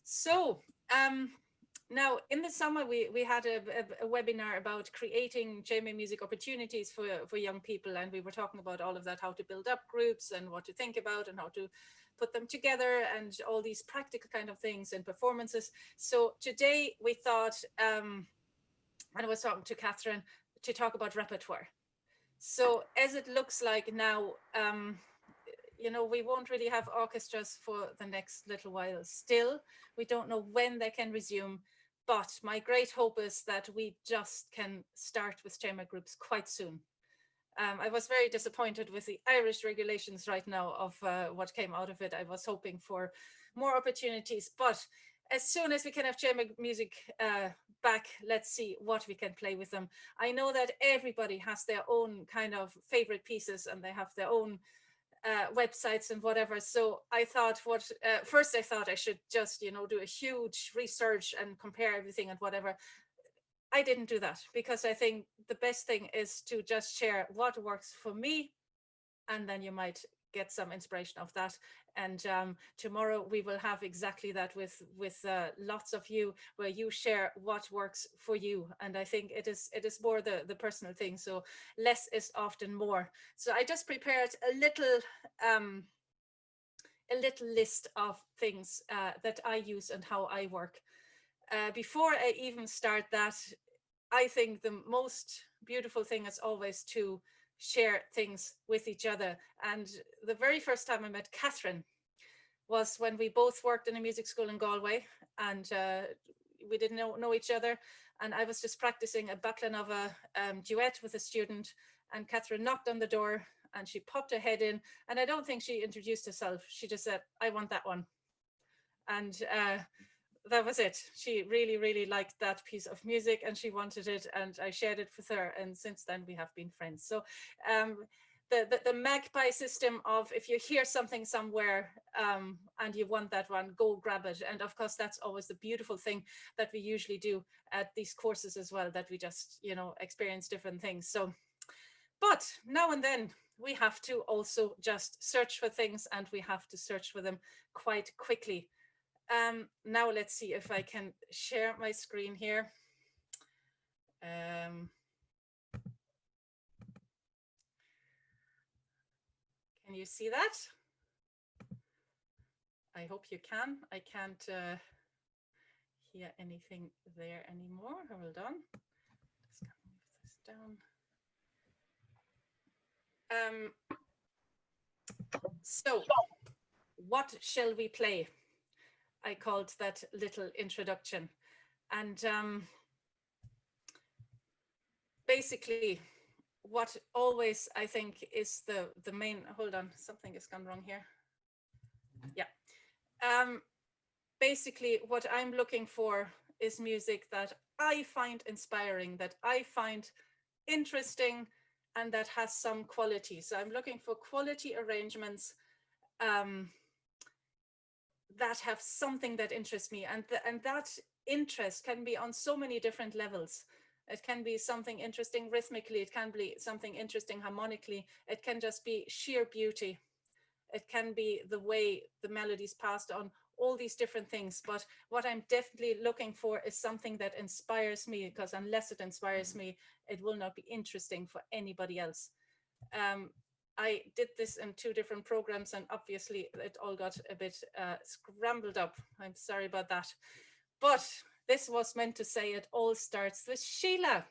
So now in the summer, we had a webinar about creating chamber music opportunities for young people. And we were talking about all of that, how to build up groups and what to think about and how to put them together and all these practical kind of things and performances. So today we thought, and I was talking to Catherine to talk about repertoire. So as it looks like now, you know, we won't really have orchestras for the next little while still. We don't know when they can resume, but my great hope is that we just can start with chamber groups quite soon. I was very disappointed with the Irish regulations right now of what came out of it. I was hoping for more opportunities, but as soon as we can have chamber music back, let's see what we can play with them. I know that everybody has their own kind of favorite pieces and they have their own websites and whatever. So I thought first I thought I should just, you know, do a huge research and compare everything and whatever. I didn't do that because I think the best thing is to just share what works for me, and then you might get some inspiration of that. And tomorrow we will have exactly that with lots of you, where you share what works for you. And I think it is more the personal thing. So less is often more. So I just prepared a little list of things that I use and how I work. Before I even start that, I think the most beautiful thing is always to share things with each other. And the very first time I met Catherine was when we both worked in a music school in Galway, and we didn't know each other. And I was just practicing a Backlanova duet with a student, and Catherine knocked on the door and she popped her head in. And I don't think she introduced herself. She just said, "I want that one." And that was it. She really, really liked that piece of music and she wanted it, and I shared it with her. And since then we have been friends. So the magpie system of, if you hear something somewhere and you want that one, go grab it. And of course, that's always the beautiful thing that we usually do at these courses as well, that we just, you know, experience different things. So, but now and then we have to also just search for things, and we have to search for them quite quickly. Now let's see if I can share my screen here. Can you see that? I hope you can. I can't hear anything there anymore. Hold on. Just gonna move this down. So, what shall we play? I called that little introduction. And basically, what always I think is the main, hold on, something has gone wrong here. Yeah. Basically, what I'm looking for is music that I find inspiring, that I find interesting, and that has some quality. So I'm looking for quality arrangements that have something that interests me, and that interest can be on so many different levels. It can be something interesting rhythmically, it can be something interesting harmonically, it can just be sheer beauty, it can be the way the melody's passed on, all these different things. But what I'm definitely looking for is something that inspires me, because unless it inspires me, it will not be interesting for anybody else. I did this in 2 different programs, and obviously it all got a bit scrambled up. I'm sorry about that. But this was meant to say it all starts with Sheila.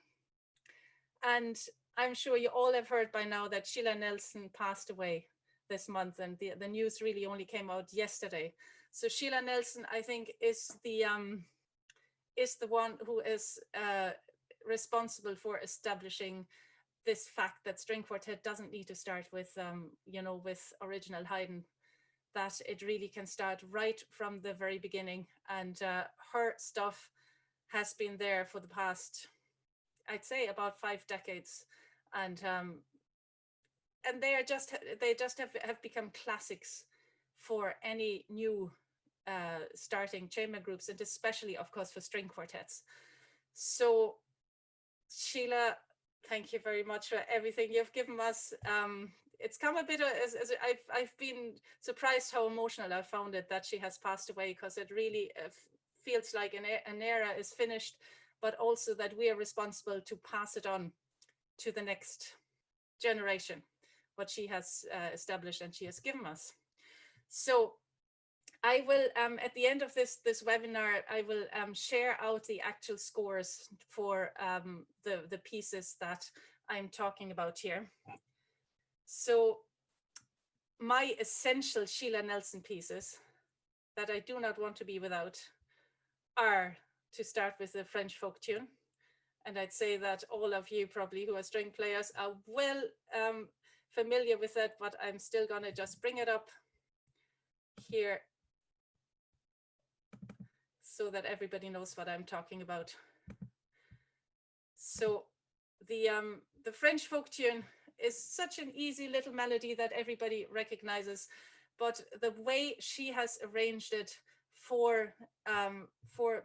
And I'm sure you all have heard by now that Sheila Nelson passed away this month, and the news really only came out yesterday. So Sheila Nelson, I think, is the one who is responsible for establishing this fact that string quartet doesn't need to start with, you know, with original Haydn, that it really can start right from the very beginning. And her stuff has been there for the past, I'd say, about 5 decades. And they just have become classics for any new starting chamber groups, and especially, of course, for string quartets. So Sheila, thank you very much for everything you've given us. it's come a bit as I've been surprised how emotional I found it that she has passed away, because it really feels like an era is finished, but also that we are responsible to pass it on to the next generation, what she has established and she has given us. So I will, at the end of this webinar, I will share out the actual scores for the pieces that I'm talking about here. So my essential Sheila Nelson pieces that I do not want to be without are, to start with, the French folk tune. And I'd say that all of you probably who are string players are well familiar with that, but I'm still gonna just bring it up here so that everybody knows what I'm talking about. So the French folk tune is such an easy little melody that everybody recognizes, but the way she has arranged it for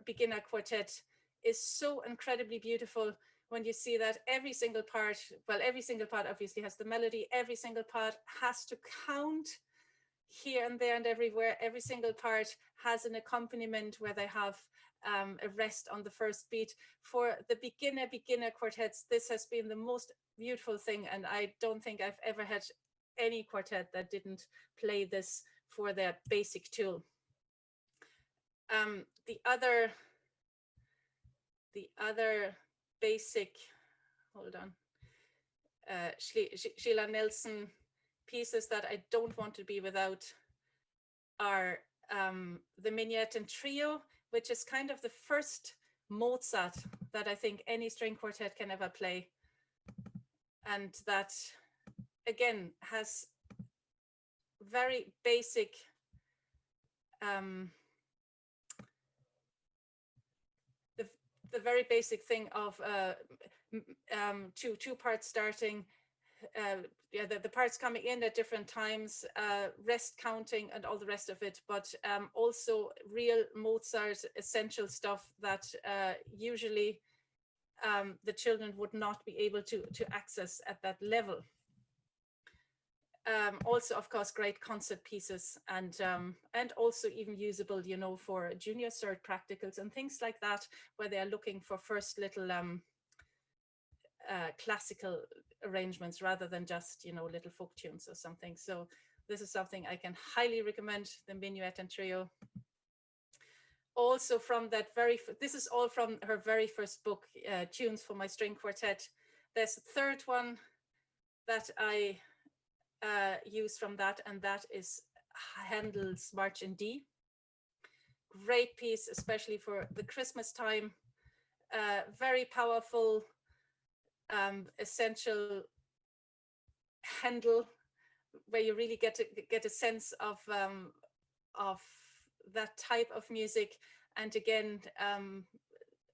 beginner quartet is so incredibly beautiful. When you see that every single part, well, every single part obviously has the melody, every single part has to count here and there and everywhere. Every single part has an accompaniment where they have a rest on the first beat. For the beginner quartets, this has been the most beautiful thing, and I don't think I've ever had any quartet that didn't play this for their basic tool. The other basic, hold on, Sheila Nelson pieces that I don't want to be without are the Minuet and Trio, which is kind of the first Mozart that I think any string quartet can ever play. And that, again, has very basic the very basic thing of two parts starting, yeah, the parts coming in at different times, rest counting and all the rest of it, but also real Mozart essential stuff that usually the children would not be able to access at that level. Also, of course, great concert pieces, and also even usable, you know, for junior cert practicals and things like that, where they are looking for first little classical arrangements rather than just, you know, little folk tunes or something. So this is something I can highly recommend, the Minuet and Trio. Also from that this is all from her very first book, Tunes for My String Quartet. There's a third one that I use from that, and that is Handel's March in D. Great piece, especially for the Christmas time. Very powerful, essential Handel, where you really get a sense of that type of music. And again,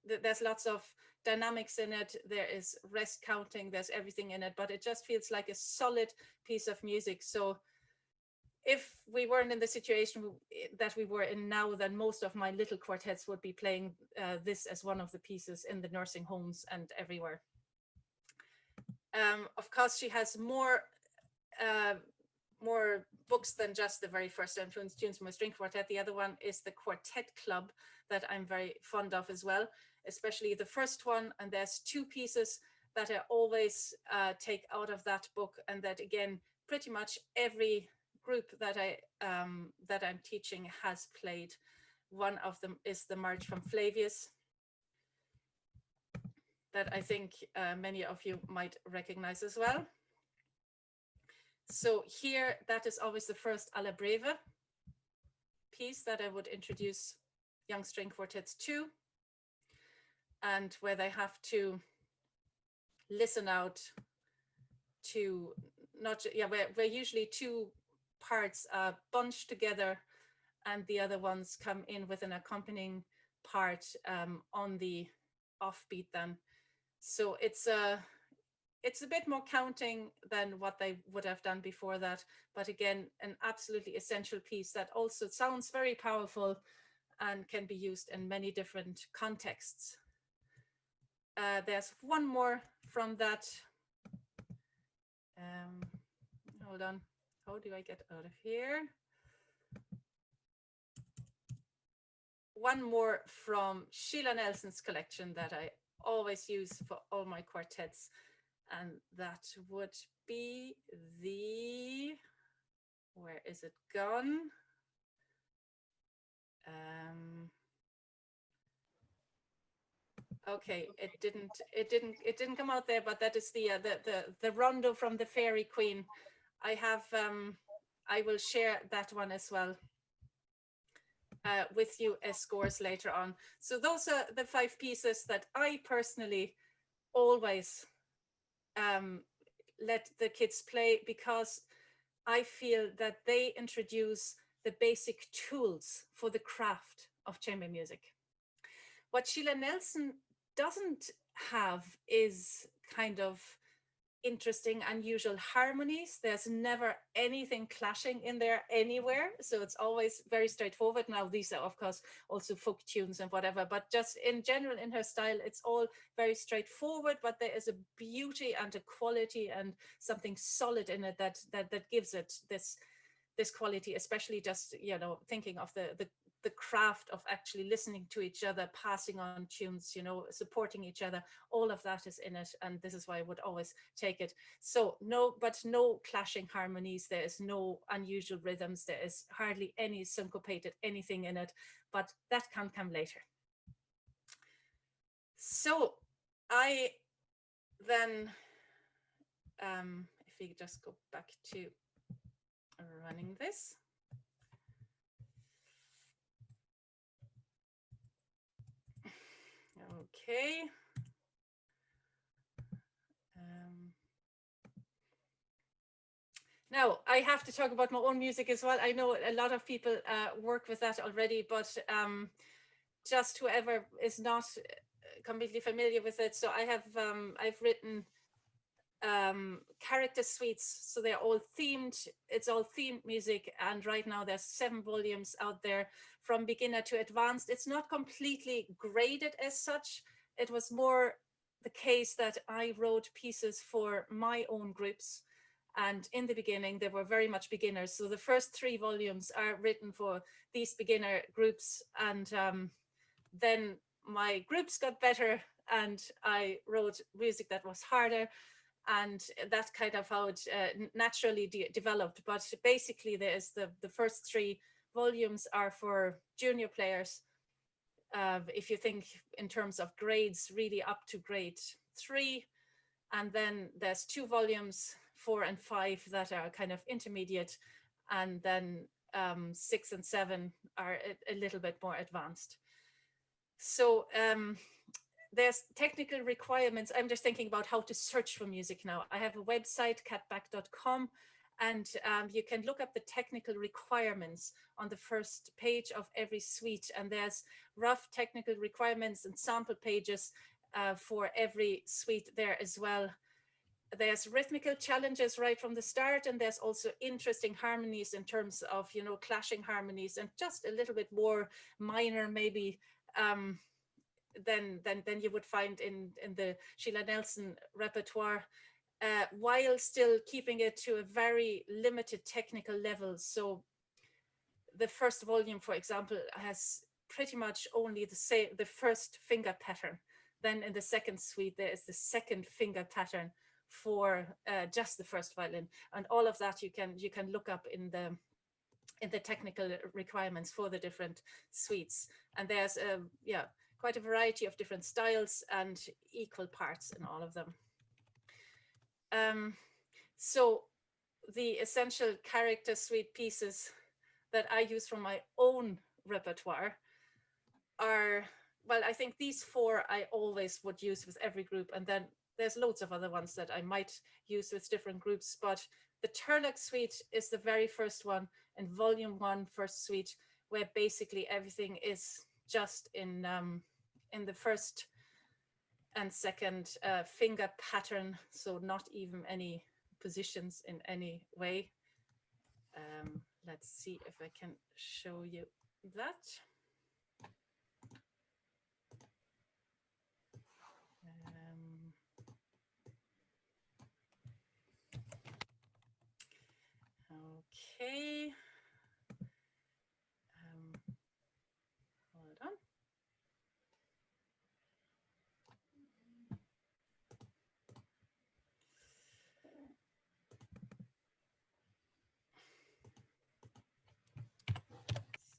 there's lots of dynamics in it. There is rest counting, there's everything in it, but it just feels like a solid piece of music. So if we weren't in the situation that we were in now, then most of my little quartets would be playing this as one of the pieces in the nursing homes and everywhere. Of course, she has more books than just the very first Tunes for My String Quartet. The other one is the Quartet Club that I'm very fond of as well, especially the first one. And there's two pieces that I always take out of that book, and that again, pretty much every group that I'm teaching has played. One of them is the March from Flavius, that I think many of you might recognize as well. So here, that is always the first alla breve piece that I would introduce young string quartets to, and where they have to listen out to where usually two parts are bunched together and the other ones come in with an accompanying part on the offbeat then. So it's a bit more counting than what they would have done before that, but again, an absolutely essential piece that also sounds very powerful and can be used in many different contexts. There's one more from that. hold on. How do I get out of here? One more from Sheila Nelson's collection that I always use for all my quartets, and that would be the, where is it gone? Okay, it didn't come out there, but that is the rondo from the Fairy Queen. I have I will share that one as well with you as scores later on. So those are the 5 pieces that I personally always let the kids play, because I feel that they introduce the basic tools for the craft of chamber music. What Sheila Nelson doesn't have is kind of interesting, unusual harmonies. There's never anything clashing in there anywhere. So it's always very straightforward. Now, these are, of course, also folk tunes and whatever, but just in general, in her style, it's all very straightforward, but there is a beauty and a quality and something solid in it that gives it this quality, especially just, you know, thinking of the craft of actually listening to each other, passing on tunes, you know, supporting each other. All of that is in it, and this is why I would always take it. So no clashing harmonies. There is no unusual rhythms. There is hardly any syncopated anything in it, but that can come later. So I then, if we just go back to running this. Okay. Now I have to talk about my own music as well. I know a lot of people work with that already, but just whoever is not completely familiar with it. So I have I've written character suites, so they're all themed. It's all themed music, and right now there's 7 volumes out there from beginner to advanced. It's not completely graded as such. It was more the case that I wrote pieces for my own groups, and in the beginning they were very much beginners. So the first 3 volumes are written for these beginner groups, and then my groups got better and I wrote music that was harder, and that's kind of how it naturally developed. But basically there's the first 3 volumes are for junior players. If you think in terms of grades, really up to grade 3. And then there's 2 volumes, 4 and 5, that are kind of intermediate. And then 6 and 7 are a little bit more advanced. So there's technical requirements. I'm just thinking about how to search for music now. I have a website, katback.com, and you can look up the technical requirements on the first page of every suite. And there's rough technical requirements and sample pages for every suite there as well. There's rhythmical challenges right from the start, and there's also interesting harmonies in terms of, you know, clashing harmonies, and just a little bit more minor maybe than you would find in the Sheila Nelson repertoire, while still keeping it to a very limited technical level. So the first volume, for example, has pretty much only the first finger pattern. Then in the second suite, there is the second finger pattern for just the first violin, and all of that you can look up in the technical requirements for the different suites. And there's quite a variety of different styles and equal parts in all of them. So the essential character suite pieces that I use from my own repertoire are, well, I think these 4 I always would use with every group, and then there's loads of other ones that I might use with different groups. But the Turlock suite is the very first one, in volume 1, first suite, where basically everything is just in the first and second finger pattern, so not even any positions in any way. Let's see if I can show you that.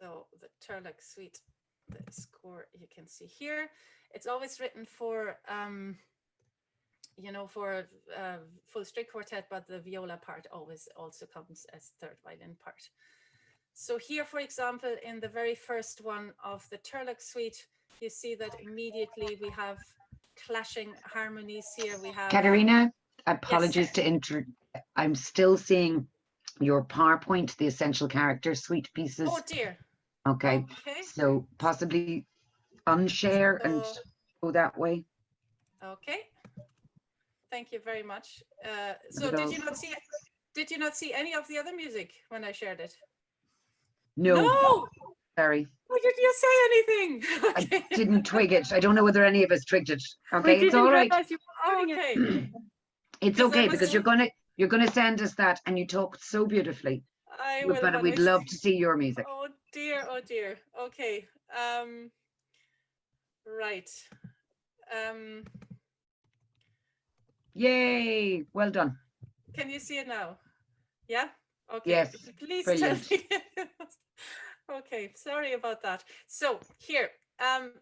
So the Turlock suite, the score you can see here. It's always written for, you know, for full string quartet, but the viola part always also comes as third violin part. So here, for example, in the very first one of the Turlock suite, you see that immediately we have clashing harmonies here. We have Katharina, apologies yes, to I'm still seeing your PowerPoint, the essential character suite pieces. oh dear. Okay. So possibly unshare and go that way. Okay. Thank you very much. So did you not see it? Did you not see any of the other music when I shared it? No. Sorry. Why didn't you say anything? Okay. I didn't twig it. I don't know whether any of us twigged it. Okay, it's all right. Okay. It's okay because you're gonna send us that, and you talked so beautifully. I will. But we'd love to see your music. Oh dear. Oh dear. Okay. Right. Yay! Well done. Can you see it now? Yeah. Okay. Yes. Please Brilliant. tell me. Okay. Sorry about that. So here,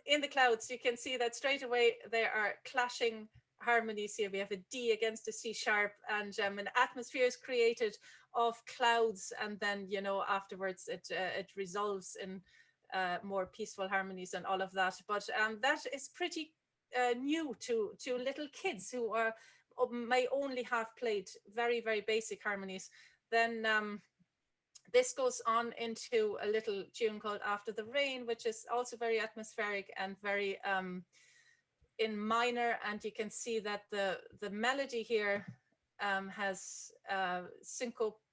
in the clouds, you can see that straight away there are clashing harmonies here. We have a D against a C sharp, and an atmosphere is created of clouds, and then, you know, afterwards it resolves in more peaceful harmonies and all of that. But that is pretty new to little kids who are may only have played very, very basic harmonies. Then this goes on into a little tune called After the Rain, which is also very atmospheric and very in minor. And you can see that the melody here has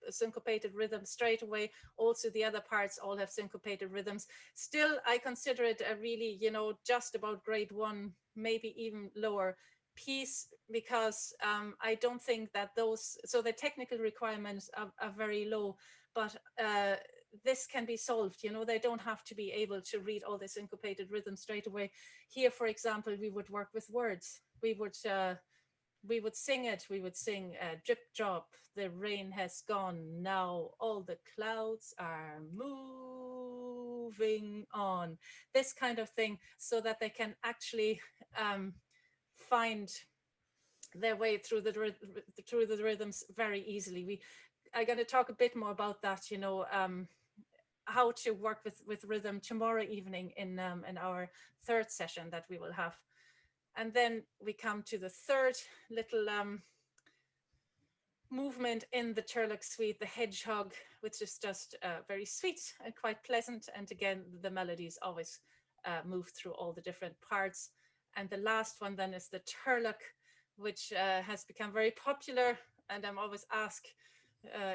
syncopated rhythm straight away. Also, the other parts all have syncopated rhythms. Still, I consider it a really, you know, just about grade 1, maybe even lower piece, because I don't think that those, so the technical requirements are very low, but this can be solved. You know, they don't have to be able to read all the syncopated rhythm straight away. Here, for example, we would work with words. We would sing it. We would sing drip drop, the rain has gone, now all the clouds are moving on. This kind of thing, so that they can actually find their way through the rhythms very easily. I'm going to talk a bit more about that, you know, how to work with rhythm tomorrow evening in our third session that we will have. And then we come to the third little movement in the Turlock suite, the hedgehog, which is just very sweet and quite pleasant. And again, the melodies always move through all the different parts. And the last one then is the Turlock, which has become very popular. And I'm always asked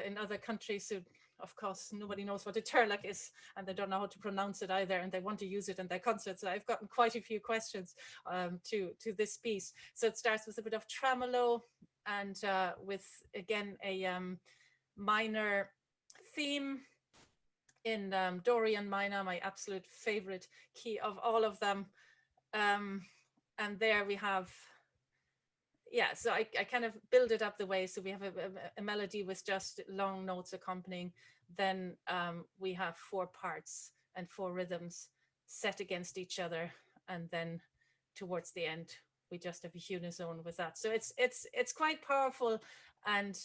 in other countries who, of course, nobody knows what a Turlock is, and they don't know how to pronounce it either, and they want to use it in their concerts. So I've gotten quite a few questions to this piece. So it starts with a bit of tremolo, and with, again, a minor theme in Dorian minor, my absolute favorite key of all of them. And there we have, yeah, so I kind of build it up the way. So we have a melody with just long notes accompanying. Then we have 4 parts and 4 rhythms set against each other. And then towards the end, we just have a unison with that. So it's quite powerful. And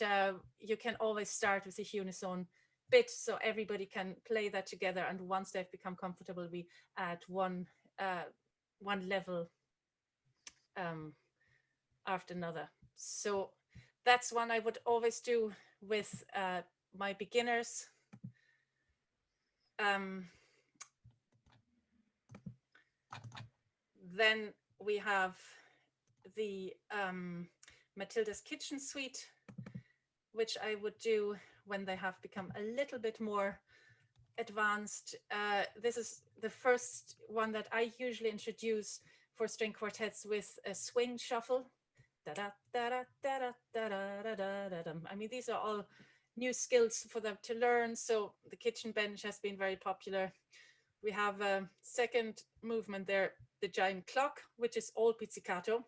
you can always start with a unison bit, so everybody can play that together. And once they've become comfortable, we add one level after another. So that's one I would always do with my beginners. Then we have the Matilda's Kitchen Suite, which I would do when they have become a little bit more advanced. This is the first one that I usually introduce for string quartets with a swing shuffle. I mean, these are all new skills for them to learn. So the kitchen bench has been very popular. We have a second movement there, the giant clock, which is all pizzicato.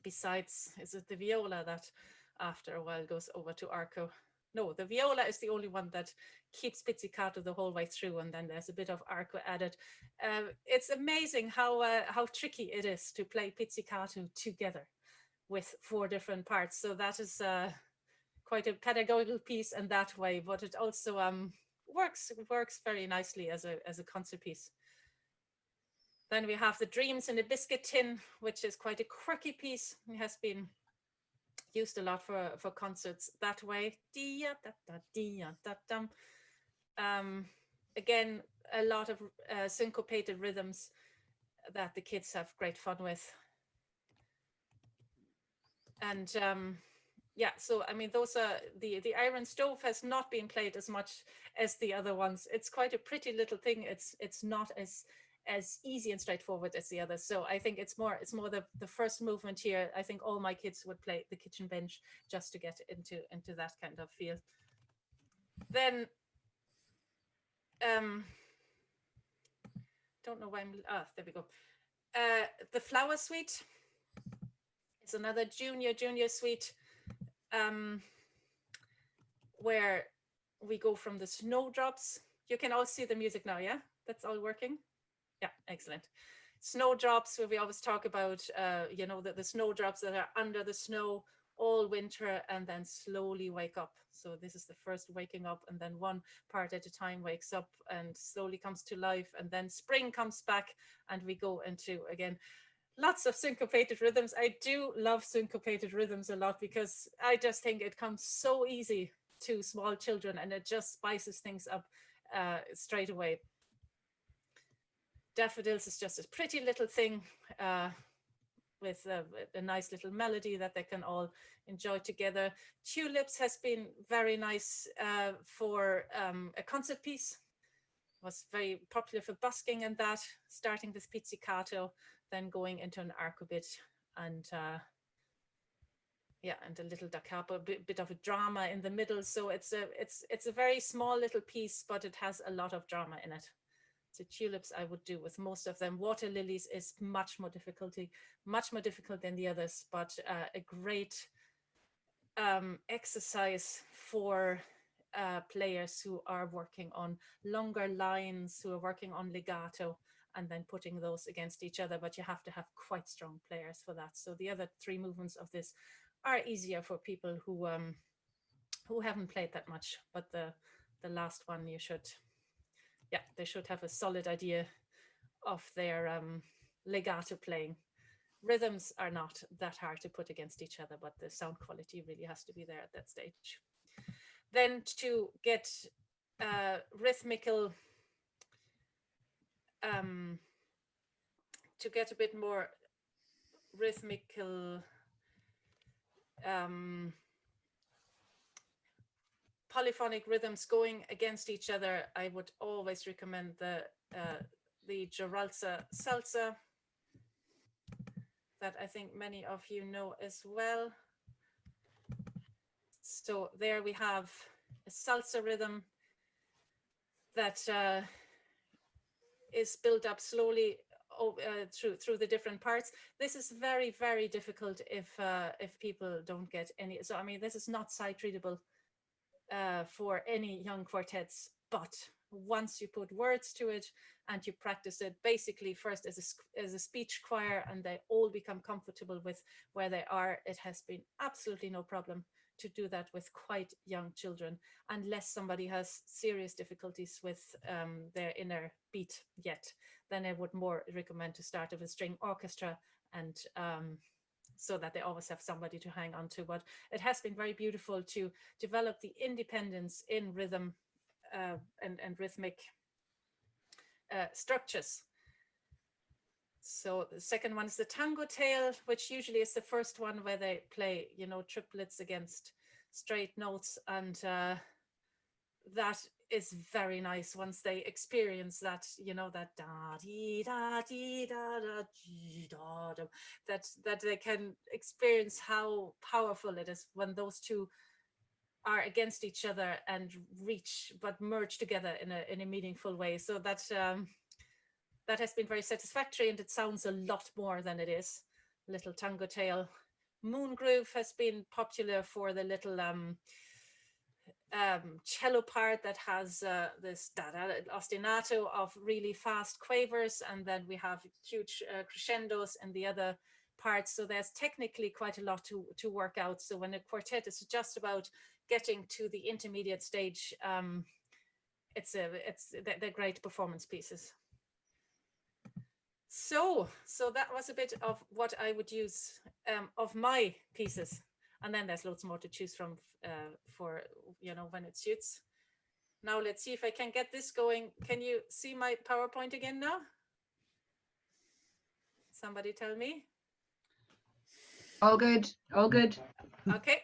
Besides, is it the viola that after a while goes over to arco? no, the viola is the only one that keeps pizzicato the whole way through, and then there's a bit of arco added. It's amazing how tricky it is to play pizzicato together with 4 different parts. So that is quite a pedagogical piece in that way, but it also works very nicely as a concert piece. Then we have the Dreams in a Biscuit Tin, which is quite a quirky piece. It has been used a lot for concerts that way. Again, a lot of syncopated rhythms that the kids have great fun with. And yeah, so I mean, those are the Iron Stove has not been played as much as the other ones. It's quite a pretty little thing. It's not as easy and straightforward as the others. So I think it's more the first movement here. I think all my kids would play the kitchen bench just to get into that kind of feel. Then don't know why I'm there we go. The Flower Suite is another junior suite, where we go from the snowdrops. You can all see the music now, yeah? That's all working? Yeah, excellent. Snowdrops, where we always talk about, you know, the snowdrops that are under the snow all winter and then slowly wake up. So this is the first waking up, and then one part at a time wakes up and slowly comes to life, and then spring comes back and we go into, again, lots of syncopated rhythms. I do love syncopated rhythms a lot because I just think it comes so easy to small children and it just spices things up straight away. Daffodils is just a pretty little thing with a nice little melody that they can all enjoy together. Tulips has been very nice for a concert piece. Was very popular for busking and that, starting with pizzicato, then going into an arco bit, and yeah, and a little da capo, a bit of a drama in the middle. So it's a very small little piece, but it has a lot of drama in it. So tulips I would do with most of them. Water lilies is much more difficult than the others, but a great exercise for players who are working on longer lines, who are working on legato, and then putting those against each other. But you have to have quite strong players for that. So the other 3 movements of this are easier for people who haven't played that much. But the last one, you should, yeah, they should have a solid idea of their legato playing. Rhythms are not that hard to put against each other, but the sound quality really has to be there at that stage. Then to get rhythmical, to get a bit more rhythmical polyphonic rhythms going against each other, I would always recommend the Geralza Salsa that I think many of you know as well. So there we have a salsa rhythm that is built up slowly through the different parts. This is very, very difficult if people don't get any. So I mean, this is not sight readable for any young quartets, but once you put words to it and you practice it basically first as a speech choir, and they all become comfortable with where they are, it has been absolutely no problem to do that with quite young children, unless somebody has serious difficulties with their inner beat yet. Then I would more recommend to start with a string orchestra, and so that they always have somebody to hang on to. But it has been very beautiful to develop the independence in rhythm and rhythmic structures. So the second one is the tango tail, which usually is the first one where they play, you know, triplets against straight notes, and that is very nice once they experience that, you know, that da dee da dee da da dee da da, that they can experience how powerful it is when those two are against each other and reach but merge together in a meaningful way. So that that has been very satisfactory, and it sounds a lot more than it is. Little tango tail. Moon groove has been popular for the little cello part that has this ostinato of really fast quavers, and then we have huge crescendos in the other parts. So there's technically quite a lot to work out. So when a quartet is just about getting to the intermediate stage, they're great performance pieces. So that was a bit of what I would use of my pieces. And then there's loads more to choose from for, when it suits. Now let's see if I can get this going. Can you see my PowerPoint again now? Somebody tell me. All good, all good. Okay.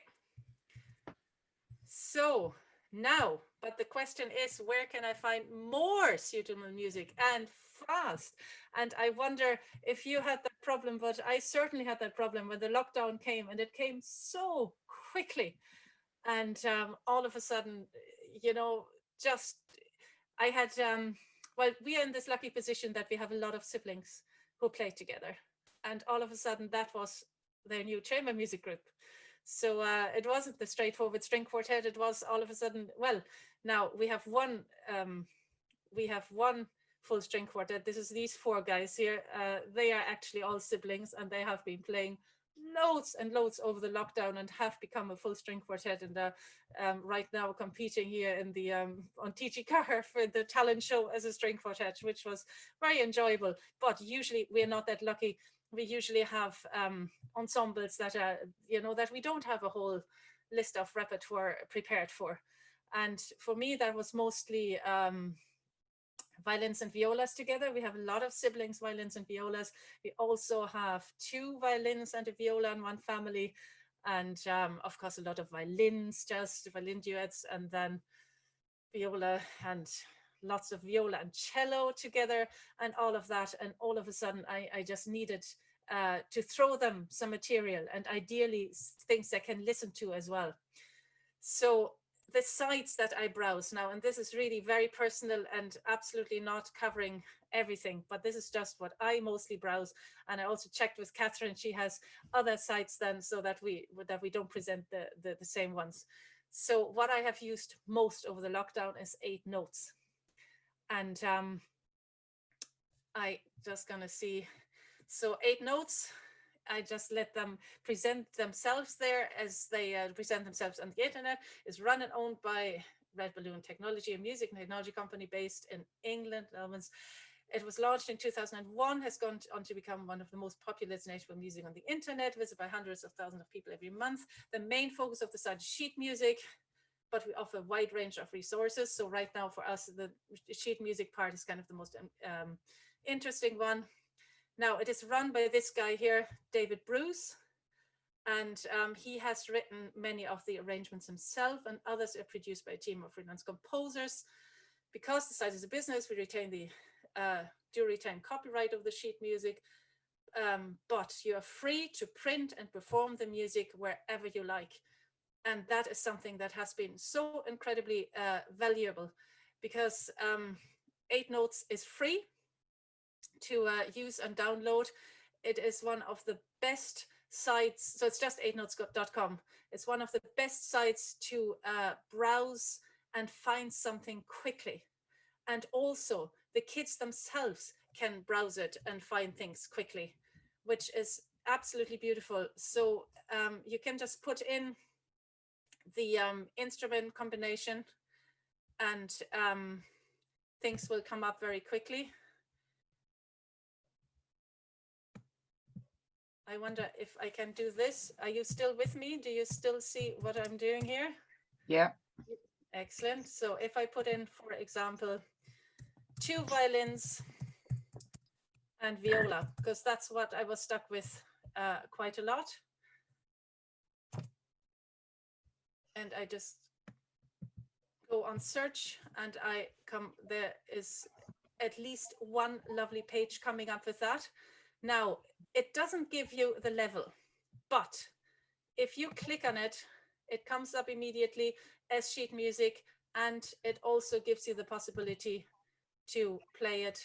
So now, but the question is, where can I find more suitable music and fast? And I wonder if you had that problem, but I certainly had that problem when the lockdown came, and it came so quickly. And all of a sudden, I had, well, we are in this lucky position that we have a lot of siblings who play together. And all of a sudden that was their new chamber music group. So it wasn't the straightforward string quartet. It was all of a sudden, well, now we have one full string quartet. This is these four guys here. They are actually all siblings, and they have been playing loads and loads over the lockdown and have become a full string quartet, and right now competing here in the on TG4 for the talent show as a string quartet, which was very enjoyable. But usually we're not that lucky. We usually have ensembles that are, that we don't have a whole list of repertoire prepared for. And for me, that was mostly violins and violas together. We have a lot of siblings, violins and violas. We also have 2 violins and a viola in one family. And of course, a lot of violins, just violin duets, and then viola and lots of viola and cello together and all of that. And all of a sudden, I just needed to throw them some material, and ideally things they can listen to as well. So the sites that I browse now, and this is really very personal and absolutely not covering everything, but this is just what I mostly browse. And I also checked with Katharine, she has other sites then, so that we don't present the same ones. So what I have used most over the lockdown is 8 Notes. And I just gonna see, so 8 Notes, I just let them present themselves there as they present themselves on the internet. Is run and owned by Red Balloon Technology, a music and technology company based in England. It was launched in 2001, has gone on to become one of the most popular destinations for music on the internet, visited by hundreds of thousands of people every month. The main focus of the site is sheet music, but we offer a wide range of resources. So right now for us, the sheet music part is kind of the most interesting one. Now it is run by this guy here, David Bruce, and he has written many of the arrangements himself, and others are produced by a team of freelance composers. Because the site is a business, we retain do retain copyright of the sheet music, but you are free to print and perform the music wherever you like. And that is something that has been so incredibly valuable, because 8 Notes is free to use and download. It is one of the best sites, so it's just 8notes.com. It's one of the best sites to browse and find something quickly. And also the kids themselves can browse it and find things quickly, which is absolutely beautiful. So you can just put in the instrument combination, and things will come up very quickly. I wonder if I can do this. Are you still with me? Do you still see what I'm doing here? Yeah. Excellent. So if I put in, for example, 2 violins and viola, because that's what I was stuck with quite a lot. And I just go on search, and there is at least one lovely page coming up with that. Now, it doesn't give you the level, but if you click on it, it comes up immediately as sheet music, and it also gives you the possibility to play it,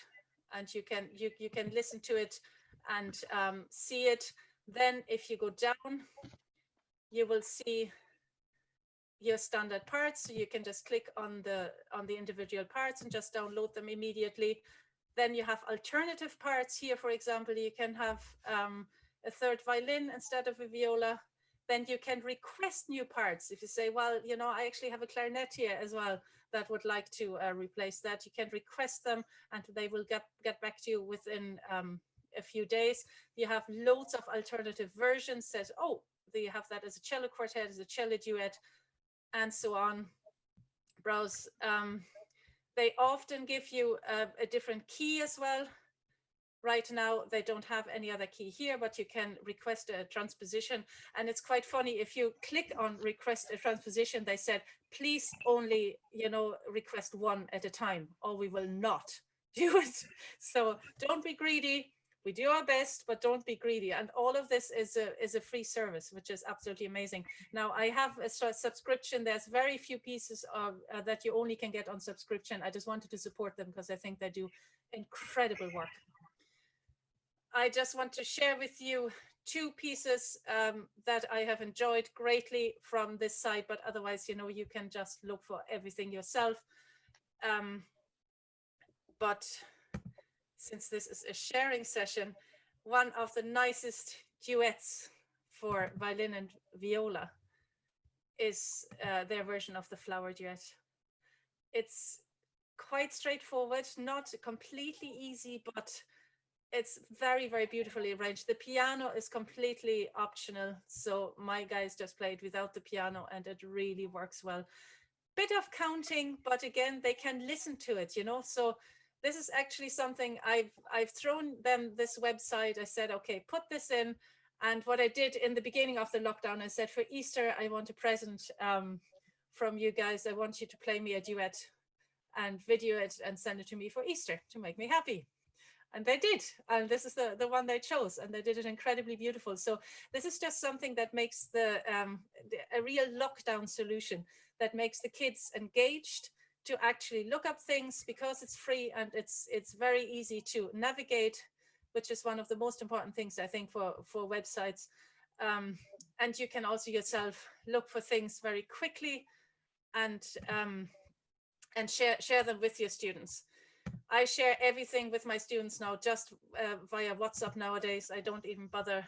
and you can listen to it and see it. Then if you go down, you will see your standard parts. So you can just click on the individual parts and just download them immediately. Then you have alternative parts here. For example, you can have a third violin instead of a viola. Then you can request new parts. If you say, well, you know, I actually have a clarinet here as well that would like to replace that, you can request them and they will get back to you within a few days. You have loads of alternative versions that, oh, you have that as a cello quartet, as a cello duet, and so on. Browse. They often give you a different key as well. Right now, they don't have any other key here, but you can request a transposition. And it's quite funny, if you click on request a transposition, they said, please only, you know, request one at a time, or we will not do it. So don't be greedy. We do our best, but don't be greedy. And all of this is a free service, which is absolutely amazing. Now, I have a subscription. There's very few pieces of, that you only can get on subscription. I just wanted to support them because I think they do incredible work. I just want to share with you two pieces that I have enjoyed greatly from this site, but otherwise, you know, you can just look for everything yourself. But since this is a sharing session, one of the nicest duets for violin and viola is their version of the Flower Duet. It's quite straightforward, not completely easy, but it's very, very beautifully arranged. The piano is completely optional. So my guys just played without the piano and it really works well. Bit of counting, but again, they can listen to it, you know. So this is actually something I've thrown them this website. I said, okay, put this in. And what I did in the beginning of the lockdown, I said, for Easter, I want a present from you guys. I want you to play me a duet and video it and send it to me for Easter to make me happy. And they did, and this is the one they chose, and they did it incredibly beautiful. So this is just something that makes a real lockdown solution that makes the kids engaged to actually look up things because it's free and it's very easy to navigate, which is one of the most important things I think for websites. And you can also yourself look for things very quickly and share them with your students. I share everything with my students now just via WhatsApp nowadays. I don't even bother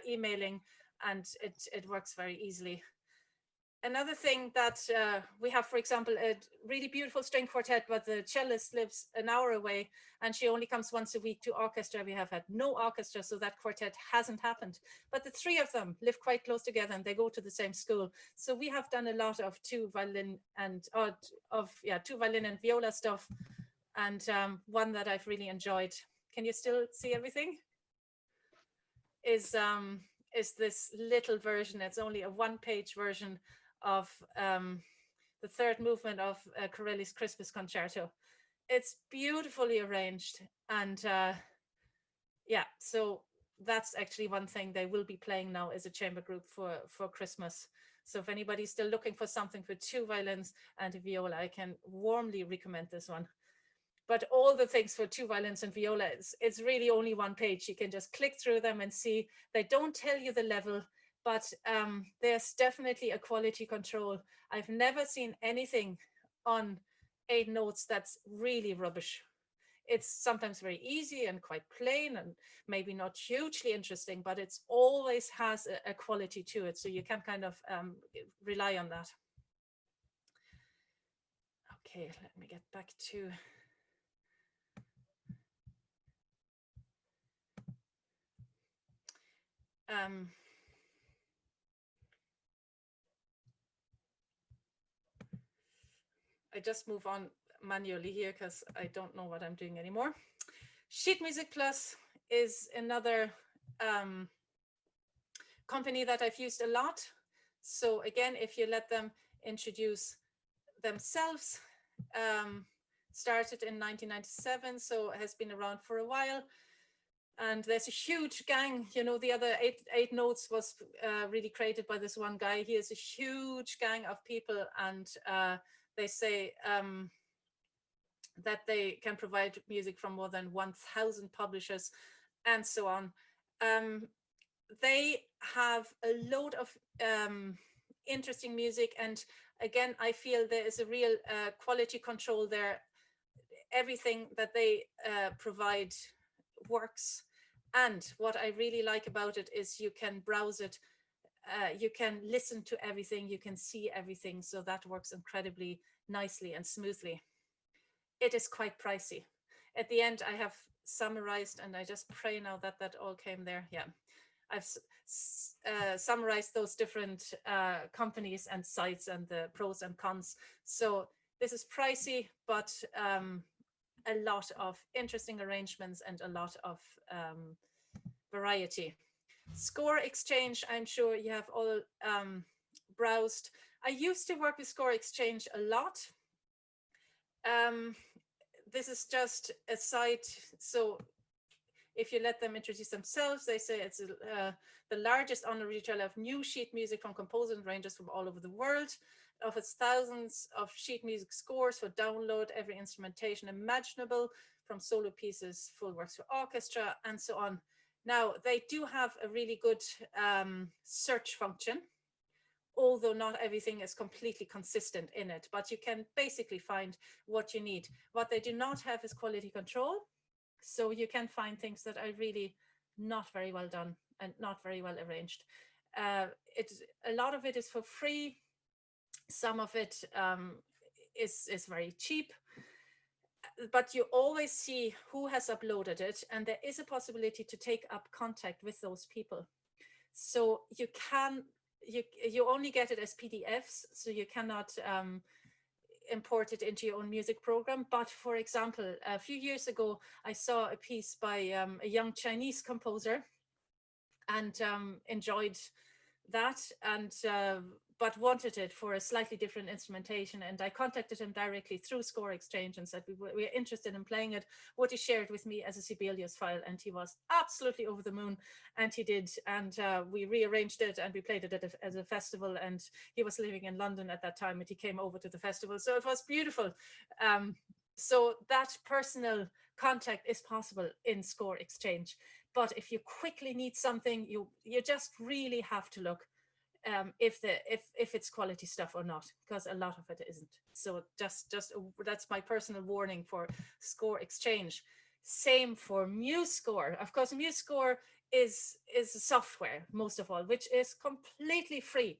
emailing, and it works very easily. Another thing that we have, for example, a really beautiful string quartet, but the cellist lives an hour away and she only comes once a week to orchestra. We have had no orchestra, so that quartet hasn't happened. But the three of them live quite close together and they go to the same school. So we have done a lot of two violin and viola stuff. And one that I've really enjoyed, can you still see everything? Is this little version. It's only a one-page version of the third movement of Corelli's Christmas Concerto. It's beautifully arranged, and yeah, so that's actually one thing they will be playing now as a chamber group for Christmas. So if anybody's still looking for something for two violins and a viola, I can warmly recommend this one. But all the things for two violins and viola, it's really only one page. You can just click through them and see. They don't tell you the level, but there's definitely a quality control. I've never seen anything on 8 notes that's really rubbish. It's sometimes very easy and quite plain and maybe not hugely interesting, but it's always has a quality to it. So you can kind of rely on that. Okay, let me get back to... I just move on manually here because I don't know what I'm doing anymore. Sheet Music Plus is another company that I've used a lot. So again, if you let them introduce themselves, started in 1997, so it has been around for a while. And there's a huge gang, you know, the other eight notes was really created by this one guy. He has a huge gang of people, and they say that they can provide music from more than 1,000 publishers and so on. They have a load of interesting music, and Again, I feel there is a real quality control there. Everything that they provide works. And what I really like about it is you can browse it, you can listen to everything, you can see everything. So that works incredibly nicely and smoothly. It is quite pricey. At the end, I have summarized, and I just pray now that that all came there. Yeah, I've summarized those different companies and sites and the pros and cons. So this is pricey, but a lot of interesting arrangements and a lot of variety. Score Exchange, I'm sure you have all browsed. I used to work with Score Exchange a lot. This is just a site. So if you let them introduce themselves, they say it's the largest online retailer of new sheet music from composers and arrangers from all over the world. It offers thousands of sheet music scores for download, every instrumentation imaginable, from solo pieces, full works for orchestra, and so on. Now, they do have a really good search function, although not everything is completely consistent in it, but you can basically find what you need. What they do not have is quality control. So you can find things that are really not very well done and not very well arranged. A lot of it is for free. Some of it is very cheap, but you always see who has uploaded it, and there is a possibility to take up contact with those people. So you can, you only get it as PDFs, so you cannot import it into your own music program. But for example, a few years ago, I saw a piece by a young Chinese composer and enjoyed that, and but wanted it for a slightly different instrumentation. And I contacted him directly through Score Exchange and said we were interested in playing it. Would he share it with me as a Sibelius file? And he was absolutely over the moon, and he did. And we rearranged it and we played it at a festival. And he was living in London at that time, and he came over to the festival. So it was beautiful. So that personal contact is possible in Score Exchange. But if you quickly need something, you just really have to look if it's quality stuff or not, because a lot of it isn't. So just that's my personal warning for Score Exchange. Same for MUSESCORE. Of course, MUSESCORE is software, most of all, which is completely free,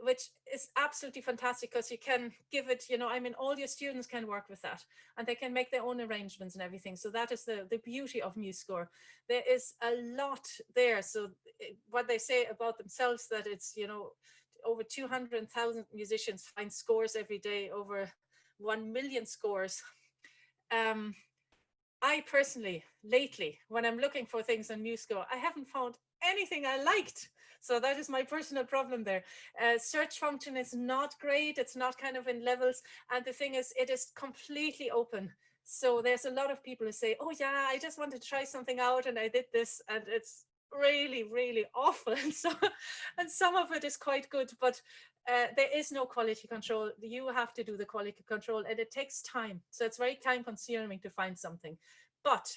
which is absolutely fantastic because you can give it, I mean, all your students can work with that and they can make their own arrangements and everything. So that is the beauty of MUSESCORE. There is a lot there. So what they say about themselves, that it's, over 200,000 musicians find scores every day, over 1 million scores. I personally, lately, when I'm looking for things on MUSESCORE, I haven't found anything I liked. So that is my personal problem there. Search function is not great. It's not kind of in levels. And the thing is, it is completely open. So there's a lot of people who say, oh yeah, I just want to try something out and I did this, and it's really, really awful. And so, and some of it is quite good, but there is no quality control. You have to do the quality control, and it takes time. So it's very time consuming to find something. But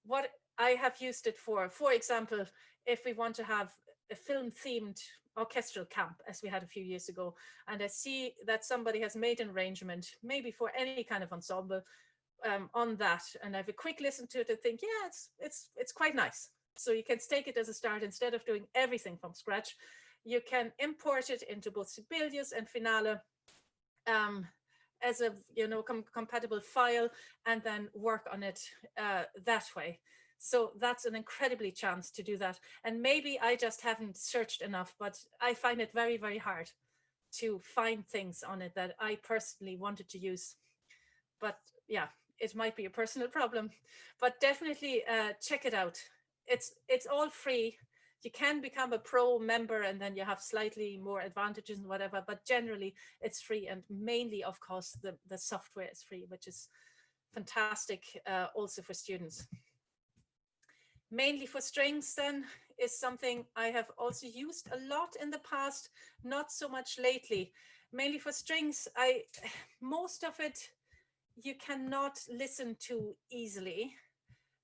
what I have used it for example, if we want to have a film themed orchestral camp, as we had a few years ago, and I see that somebody has made an arrangement, maybe for any kind of ensemble, on that, and I have a quick listen to it and think, yeah, it's quite nice. So you can take it as a start. Instead of doing everything from scratch, you can import it into both Sibelius and Finale as a compatible file, and then work on it that way. So that's an incredibly chance to do that. And maybe I just haven't searched enough, but I find it very, very hard to find things on it that I personally wanted to use. But yeah, it might be a personal problem, but definitely check it out. It's all free. You can become a pro member and then you have slightly more advantages and whatever, but generally it's free. And mainly, of course, the software is free, which is fantastic also for students. Mainly for strings then is something I have also used a lot in the past, not so much lately. Mainly for strings, most of it you cannot listen to easily.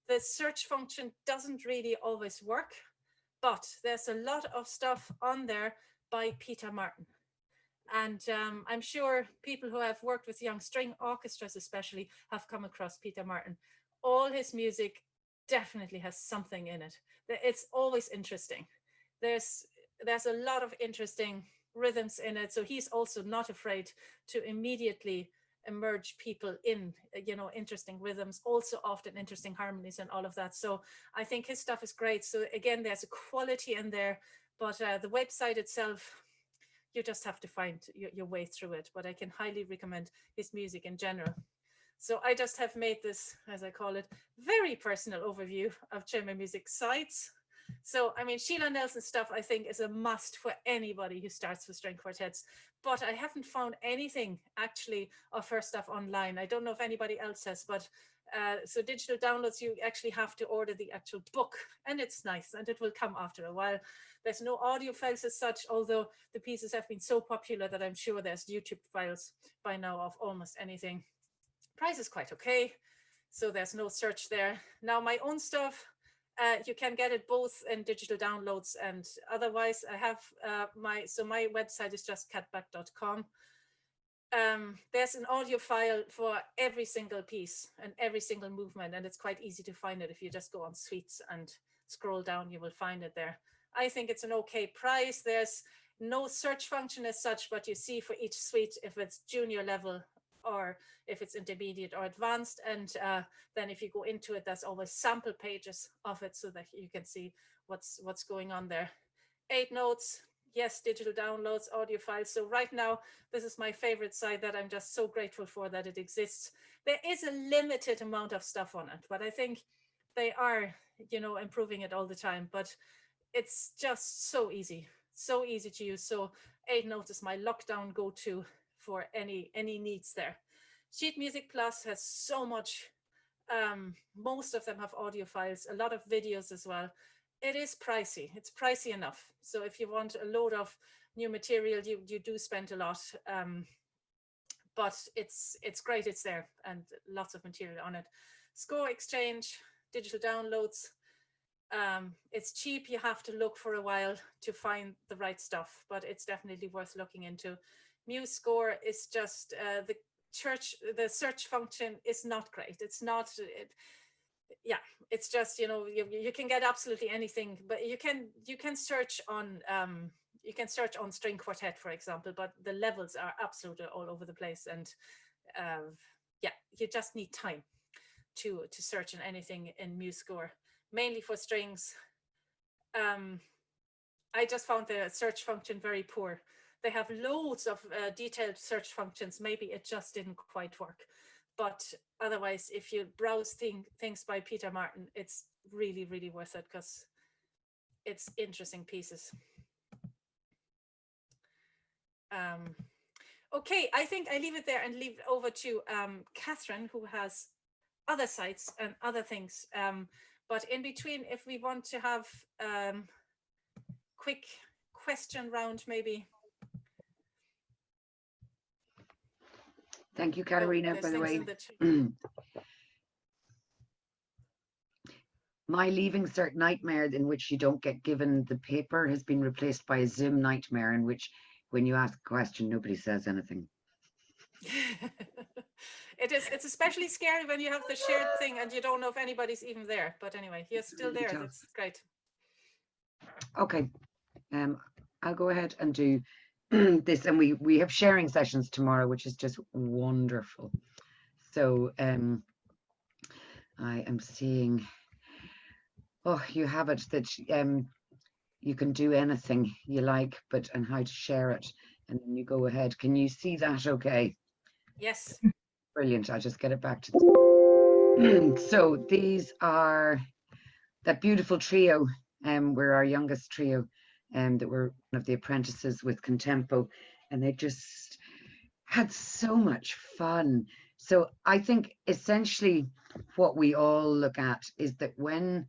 The search function doesn't really always work, but there's a lot of stuff on there by Peter Martin. And I'm sure people who have worked with young string orchestras especially have come across Peter Martin. All his music definitely has something in it. It's always interesting. There's a lot of interesting rhythms in it. So he's also not afraid to immediately emerge people in, interesting rhythms, also often interesting harmonies and all of that. So I think his stuff is great. So again, there's a quality in there, but the website itself, you just have to find your way through it. But I can highly recommend his music in general. So I just have made this, as I call it, very personal overview of chamber music sites. So, I mean, Sheila Nelson's stuff, I think, is a must for anybody who starts with string quartets. But I haven't found anything actually of her stuff online. I don't know if anybody else has, but so digital downloads, you actually have to order the actual book, and it's nice, and it will come after a while. There's no audio files as such, although the pieces have been so popular that I'm sure there's YouTube files by now of almost anything. Price is quite okay, so there's no search there. Now my own stuff, you can get it both in digital downloads and otherwise. I have my website is just catback.com. There's an audio file for every single piece and every single movement, and it's quite easy to find it. If you just go on suites and scroll down, you will find it there. I think it's an okay price. There's no search function as such, but you see for each suite if it's junior level or if it's intermediate or advanced. And then if you go into it, there's always sample pages of it so that you can see what's going on there. 8 notes, yes, digital downloads, audio files. So right now, this is my favorite site that I'm just so grateful for that it exists. There is a limited amount of stuff on it, but I think they are, improving it all the time. But it's just so easy to use. So 8 notes is my lockdown go-to for any needs there. Sheet Music Plus has so much. Most of them have audio files, a lot of videos as well. It is pricey. It's pricey enough. So if you want a load of new material, you do spend a lot. But it's great. It's there and lots of material on it. Score Exchange, digital downloads. It's cheap. You have to look for a while to find the right stuff, but it's definitely worth looking into. MUSESCORE is just the search function is not great. It's not. It's just you can get absolutely anything, but you can search on string quartet, for example, but the levels are absolutely all over the place, and you just need time to search on anything in MUSESCORE, mainly for strings. I just found the search function very poor. They have loads of detailed search functions. Maybe it just didn't quite work. But otherwise, if you browse things by Peter Martin, it's really, really worth it because it's interesting pieces. Okay, I think I leave it there and leave it over to Catherine, who has other sites and other things. But in between, if we want to have quick question round, maybe. Thank you, Katharina, by the way. My Leaving Cert nightmare, in which you don't get given the paper, has been replaced by a Zoom nightmare, in which when you ask a question, nobody says anything. It's especially scary when you have the shared thing and you don't know if anybody's even there. But anyway, you're still there. That's great. Okay, I'll go ahead and do this, and we have sharing sessions tomorrow, which is just wonderful. So I am seeing, oh, you have it that you can do anything you like, and how to share it, and then you go ahead. Can you see that okay? Yes. Brilliant. I'll just get it back to the so these are that beautiful trio. We're our youngest trio, that were one of the apprentices with Contempo, and they just had so much fun. So I think essentially what we all look at is that when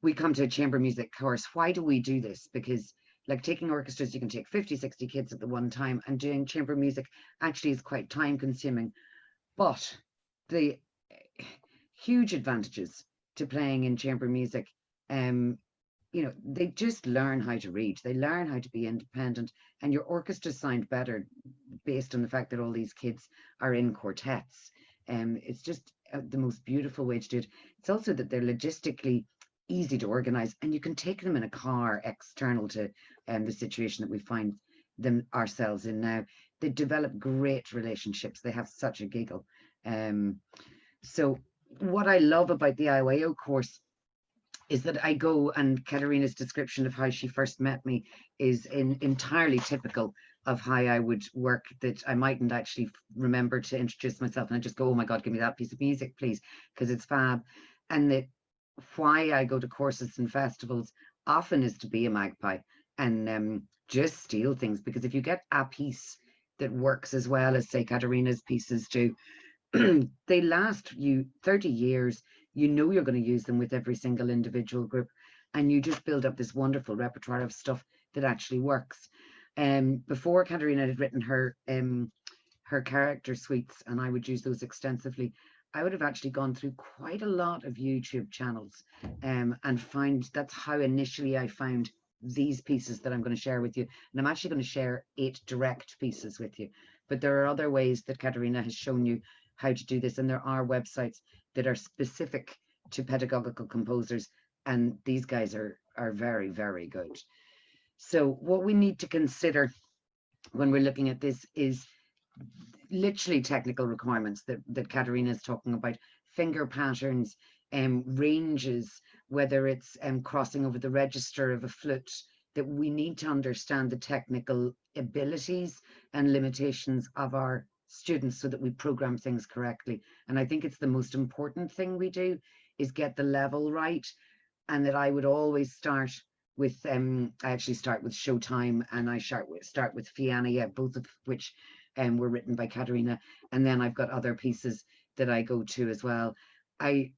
we come to a chamber music course, why do we do this? Because like taking orchestras, you can take 50, 60 kids at the one time, and doing chamber music actually is quite time consuming. But the huge advantages to playing in chamber music you know, they just learn how to read, they learn how to be independent, and your orchestras sound better based on the fact that all these kids are in quartets. It's just the most beautiful way to do it. It's also that they're logistically easy to organize, and you can take them in a car external to the situation that we find them ourselves in now. They develop great relationships, they have such a giggle. So what I love about the IAYO course is that I go, and Katharina's description of how she first met me is entirely typical of how I would work, that I mightn't actually remember to introduce myself, and I just go, oh my God, give me that piece of music, please, because it's fab. And that why I go to courses and festivals often is to be a magpie and just steal things, because if you get a piece that works as well as, say, Katharina's pieces do, they last you 30 years. You know you're going to use them with every single individual group, and you just build up this wonderful repertoire of stuff that actually works. Before Katharina had written her character suites, and I would use those extensively, I would have actually gone through quite a lot of YouTube channels and find that's how initially I found these pieces that I'm going to share with you. And I'm actually going to share 8 direct pieces with you. But there are other ways that Katharina has shown you how to do this, and there are websites that are specific to pedagogical composers, and these guys are very, very good. So what we need to consider when we're looking at this is literally technical requirements that Katharina is talking about: finger patterns, ranges, whether it's crossing over the register of a flute, that we need to understand the technical abilities and limitations of our students so that we program things correctly. And I think it's the most important thing we do is get the level right. And that I would always start with I actually start with Showtime, and I start with Fianna, both of which were written by Katharina, and then I've got other pieces that I go to as well. I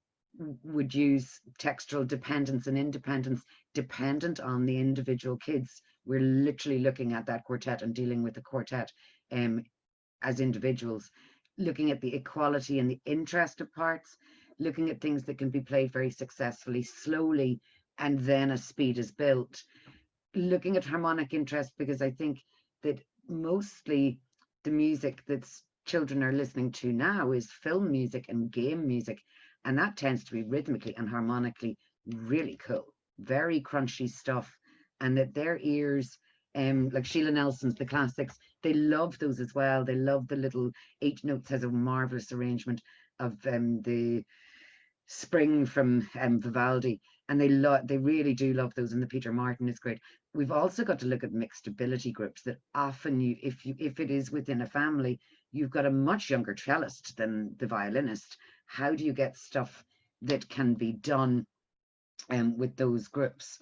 would use textural dependence and independence dependent on the individual kids. We're literally looking at that quartet and dealing with the quartet as individuals, looking at the equality and the interest of parts, looking at things that can be played very successfully, slowly, and then a speed is built. Looking at harmonic interest, because I think that mostly the music that children are listening to now is film music and game music, and that tends to be rhythmically and harmonically really cool, very crunchy stuff, and that their ears, like Sheila Nelson's The Classics, they love those as well. They love the little 8 notes, has a marvelous arrangement of the Spring from Vivaldi, and they really do love those, and the Peter Martin is great. We've also got to look at mixed ability groups, that often if it is within a family, you've got a much younger cellist than the violinist. How do you get stuff that can be done with those groups?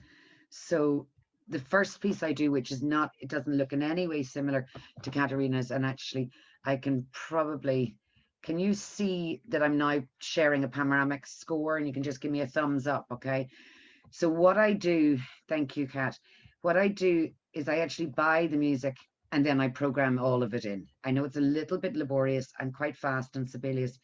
So the first piece I do, which is not, it doesn't look in any way similar to Katharina's, and actually I can probably, can you see that I'm now sharing a panoramic score, and you can just give me a thumbs up, okay? So what I do, thank you, Kat, what I do is I actually buy the music and then I program all of it in. I know it's a little bit laborious, I'm quite fast and Sibelius,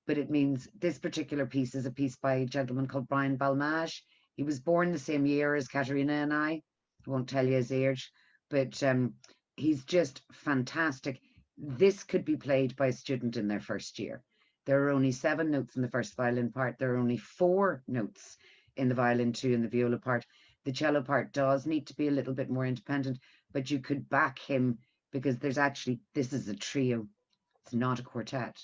but it means this particular piece is a piece by a gentleman called Brian Balmages. He was born the same year as Katharina and I won't tell you his age, but he's just fantastic. This could be played by a student in their first year. There are only 7 notes in the first violin part. There are only 4 notes in the violin 2 and the viola part. The cello part does need to be a little bit more independent, but you could back him, because there's actually, this is a trio. It's not a quartet.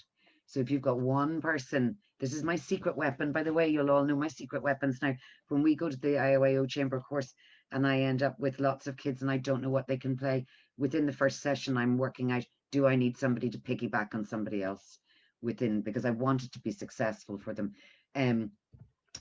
So if you've got one person, this is my secret weapon, by the way, you'll all know my secret weapons now. When we go to the IAYO chamber course and I end up with lots of kids and I don't know what they can play, within the first session I'm working out, do I need somebody to piggyback on somebody else within, because I want it to be successful for them.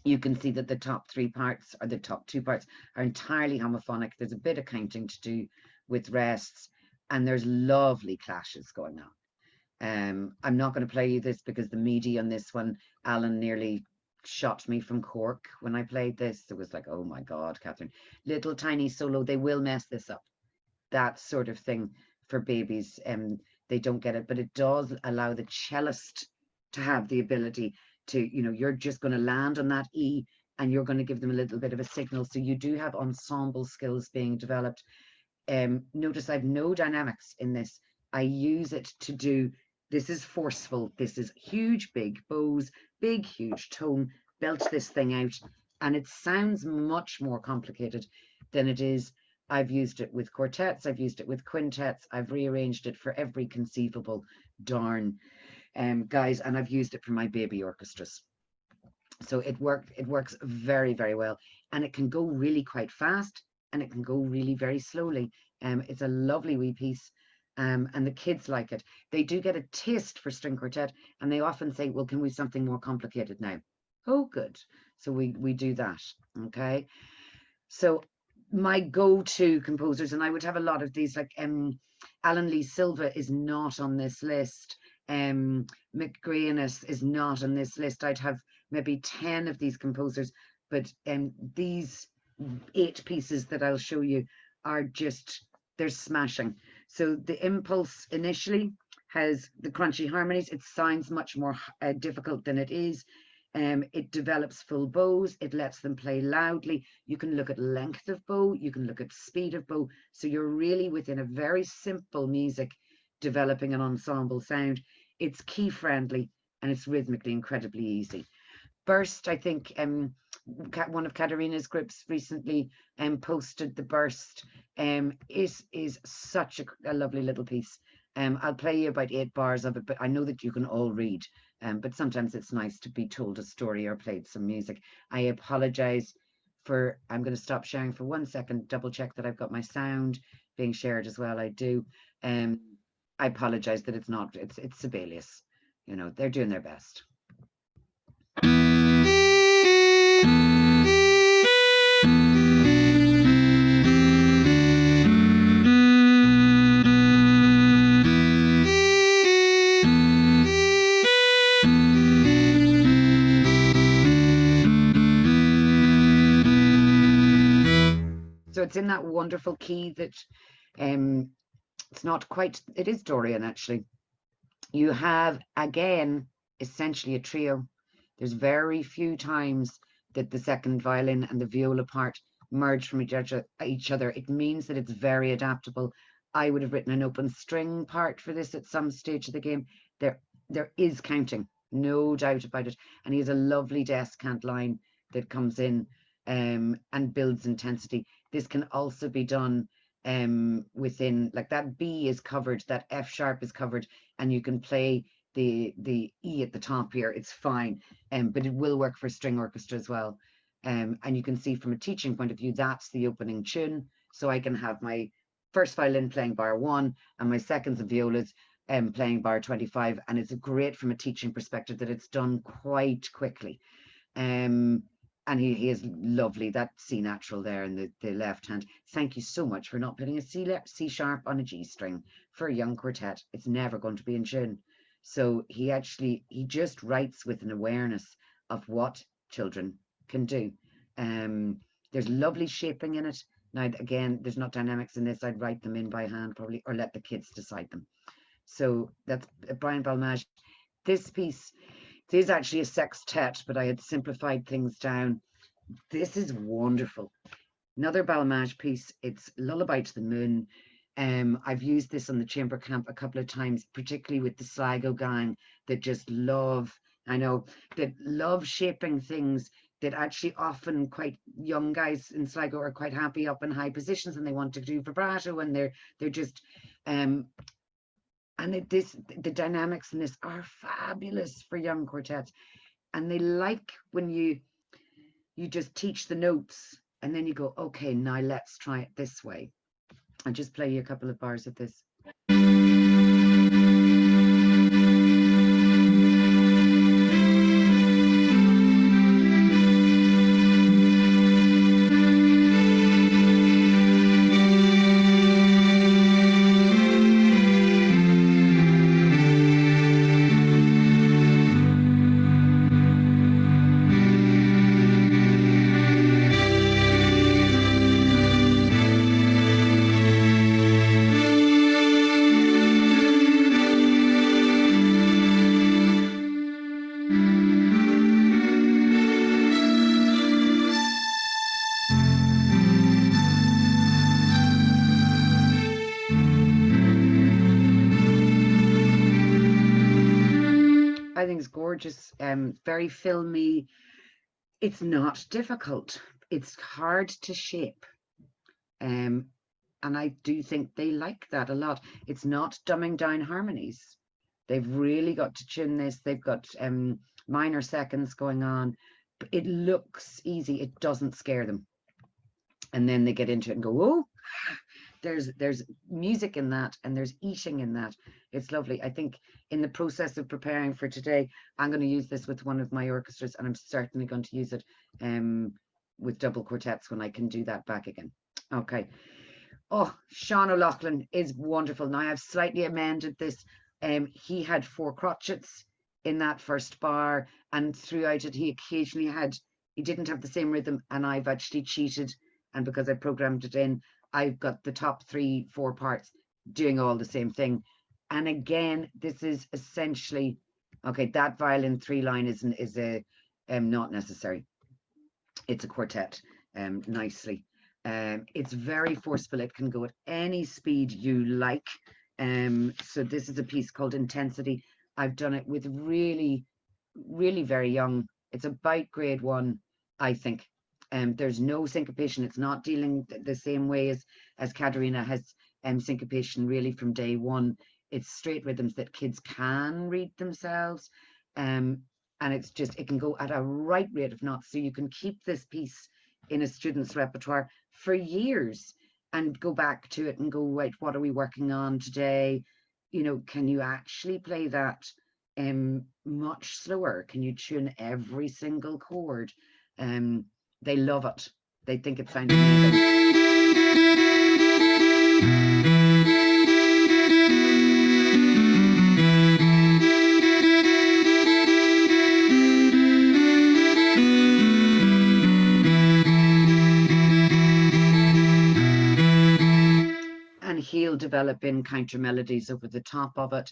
You can see that the top 3 parts, or the top 2 parts, are entirely homophonic. There's a bit of counting to do with rests, and there's lovely clashes going on. I'm not going to play you this because the MIDI on this one, Alan nearly shot me from Cork when I played this. It was like, oh my God, Catherine, little tiny solo, they will mess this up. That sort of thing for babies, they don't get it, but it does allow the cellist to have the ability to, you know, you're just going to land on that E, and you're going to give them a little bit of a signal. So you do have ensemble skills being developed. Notice I've no dynamics in this. I use it to do, this is forceful, this is huge, big bows, big, huge tone, belt this thing out. And it sounds much more complicated than it is. I've used it with quartets, I've used it with quintets, I've rearranged it for every conceivable darn guys, and I've used it for my baby orchestras. So it works very, very well, and it can go really quite fast, and it can go really very slowly. It's a lovely wee piece, and the kids like it. They do get a taste for string quartet, and they often say, well, can we something more complicated now? Oh, good. So we do that. Okay. So my go-to composers, and I would have a lot of these, like Alan Lee Silva is not on this list. McGranis is not on this list. I'd have maybe 10 of these composers, but these 8 pieces that I'll show you are just, they're smashing. So the Impulse initially has the crunchy harmonies. It sounds much more difficult than it is. It develops full bows. It lets them play loudly. You can look at length of bow. You can look at speed of bow. So you're really within a very simple music developing an ensemble sound. It's key friendly, and it's rhythmically incredibly easy. Burst, I think one of Katharina's groups recently posted the Burst. Is such a lovely little piece. I'll play you about 8 bars of it, but I know that you can all read. But sometimes it's nice to be told a story or played some music. I apologize for, I'm going to stop sharing for 1 second, double check that I've got my sound being shared as well. I do. I apologize that it's not, it's Sibelius. You know, they're doing their best. So it's in that wonderful key that it's not quite, it is Dorian actually. You have, again, essentially a trio. There's very few times that the second violin and the viola part merge from each other. It means that it's very adaptable. I would have written an open string part for this at some stage of the game. There is counting, no doubt about it. And he has a lovely descant line that comes in and builds intensity. This can also be done within, like that B is covered, that F sharp is covered, and you can play the E at the top here. It's fine, but it will work for string orchestra as well. And you can see from a teaching point of view, that's the opening tune. So I can have my first violin playing bar 1 and my seconds and violas playing bar 25, and it's great from a teaching perspective that it's done quite quickly. And he is lovely, that C natural there in the left hand. Thank you so much for not putting a C sharp on a G string for a young quartet. It's never going to be in tune. So he just writes with an awareness of what children can do. There's lovely shaping in it. Now, again, there's not dynamics in this. I'd write them in by hand probably, or let the kids decide them. So that's Brian Balmages. This piece, this is actually a sextet, but I had simplified things down. This is wonderful. Another Balmages piece. It's Lullaby to the Moon. I've used this on the chamber camp a couple of times, particularly with the Sligo gang that just love, I know, that love shaping things that actually often quite young guys in Sligo are quite happy up in high positions and they want to do vibrato, and they're just and the dynamics in this are fabulous for young quartets, and they like when you just teach the notes and then you go, okay, now let's try it this way. I'll just play you a couple of bars of this. gorgeous, very filmy. It's not difficult. It's hard to shape. And I do think they like that a lot. It's not dumbing down harmonies. They've really got to tune this. They've got minor seconds going on. But it looks easy. It doesn't scare them. And then they get into it and go, oh, there's music in that, and there's eating in that. It's lovely. I think in the process of preparing for today, I'm going to use this with one of my orchestras, and I'm certainly going to use it with double quartets when I can do that back again. Okay. Oh, Sean O'Loughlin is wonderful. Now I've slightly amended this. He had 4 crotchets in that first bar, and throughout it he occasionally he didn't have the same rhythm, and I've actually cheated, and because I programmed it in, I've got the top 3-4 parts doing all the same thing. And again, this is essentially, okay, that violin 3 line is not necessary. It's a quartet, nicely. It's very forceful. It can go at any speed you like. So this is a piece called Intensity. I've done it with really, really very young. It's about grade 1, I think. There's no syncopation. It's not dealing the same way as Katharina has syncopation really from day 1. It's straight rhythms that kids can read themselves. And it's just, it can go at a right rate of knots. So you can keep this piece in a student's repertoire for years and go back to it and go, right, what are we working on today? You know, can you actually play that much slower? Can you tune every single chord? They love it. They think it sounds amazing. And he'll develop in counter melodies over the top of it.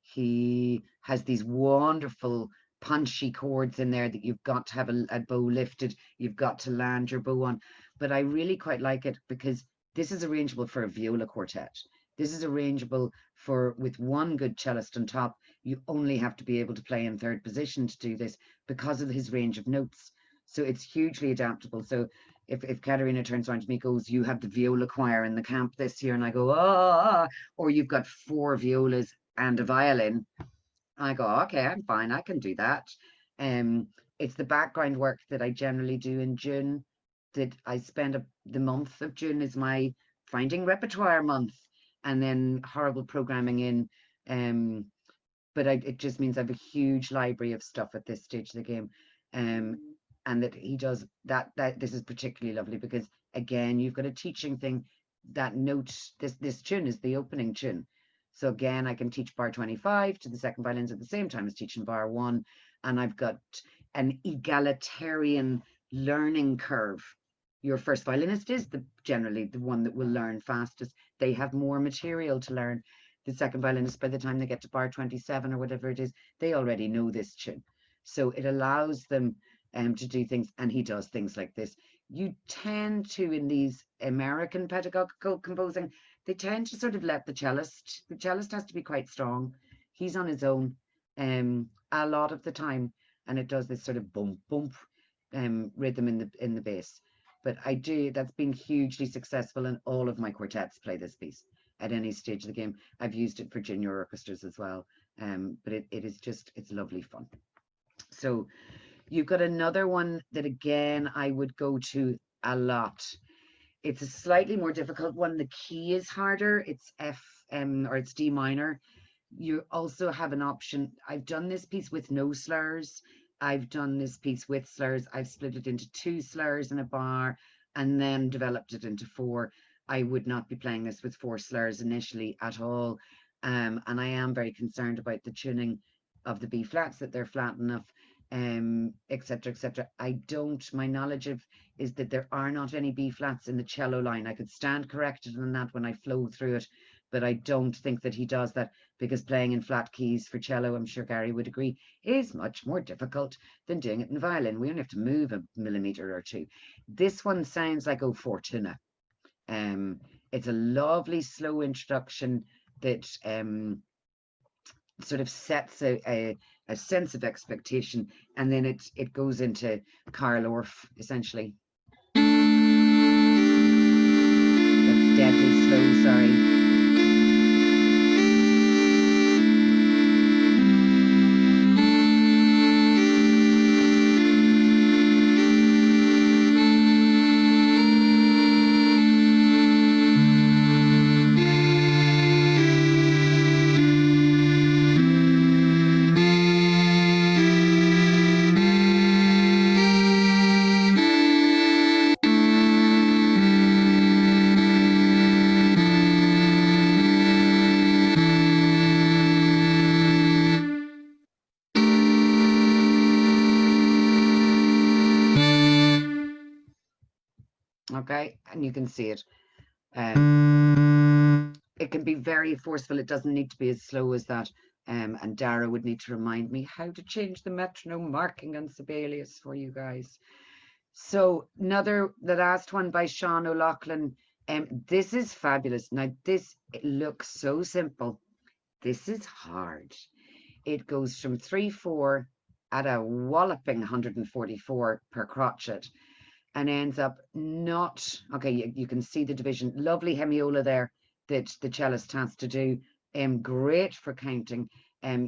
He has these wonderful punchy chords in there that you've got to have a bow lifted, you've got to land your bow on. But I really quite like it because this is arrangeable for a viola quartet. This is arrangeable for with one good cellist on top. You only have to be able to play in 3rd position to do this because of his range of notes. So it's hugely adaptable. So if Katharina turns around to me and goes, you have the viola choir in the camp this year, and I go, oh, or you've got 4 violas and a violin, I go, okay, I'm fine, I can do that. It's the background work that I generally do in June, that I spend the month of June is my finding repertoire month, and then horrible programming in. But it just means I have a huge library of stuff at this stage of the game. And that he does that this is particularly lovely because again, you've got a teaching thing. That note, this tune is the opening tune. So again, I can teach bar 25 to the second violins at the same time as teaching bar 1. And I've got an egalitarian learning curve. Your first violinist is generally the one that will learn fastest. They have more material to learn. The second violinist, by the time they get to bar 27 or whatever it is, they already know this tune. So it allows them to do things, and he does things like this. You tend to, in these American pedagogical composing, they tend to sort of let the cellist has to be quite strong. He's on his own a lot of the time, and it does this sort of bump bump rhythm in the bass. But that's been hugely successful, and all of my quartets play this piece at any stage of the game. I've used it for junior orchestras as well, but it is just, it's lovely fun. So you've got another one that again I would go to a lot. It's a slightly more difficult one. The key is harder. It's F or it's D minor. You also have an option. I've done this piece with no slurs. I've done this piece with slurs. I've split it into 2 slurs in a bar and then developed it into 4. I would not be playing this with 4 slurs initially at all. And I am very concerned about the tuning of the B flats, that they're flat enough, etc., etc. My knowledge is that there are not any B flats in the cello line. I could stand corrected on that when I flow through it, but I don't think that he does that, because playing in flat keys for cello, I'm sure Gary would agree, is much more difficult than doing it in violin. We only have to move a millimeter or 2. This one sounds like O Fortuna. It's a lovely slow introduction that sort of sets a a sense of expectation, and then it goes into Carl Orff essentially. That's deadly slow, sorry. Okay, and you can see it. It can be very forceful. It doesn't need to be as slow as that. And Dara would need to remind me how to change the metronome marking on Sibelius for you guys. So the last one by Sean O'Loughlin. This is fabulous. Now this, it looks so simple. This is hard. It goes from 3/4 at a walloping 144 per crotchet, and ends up not, okay, you can see the division. Lovely hemiola there that the cellist has to do. Great for counting.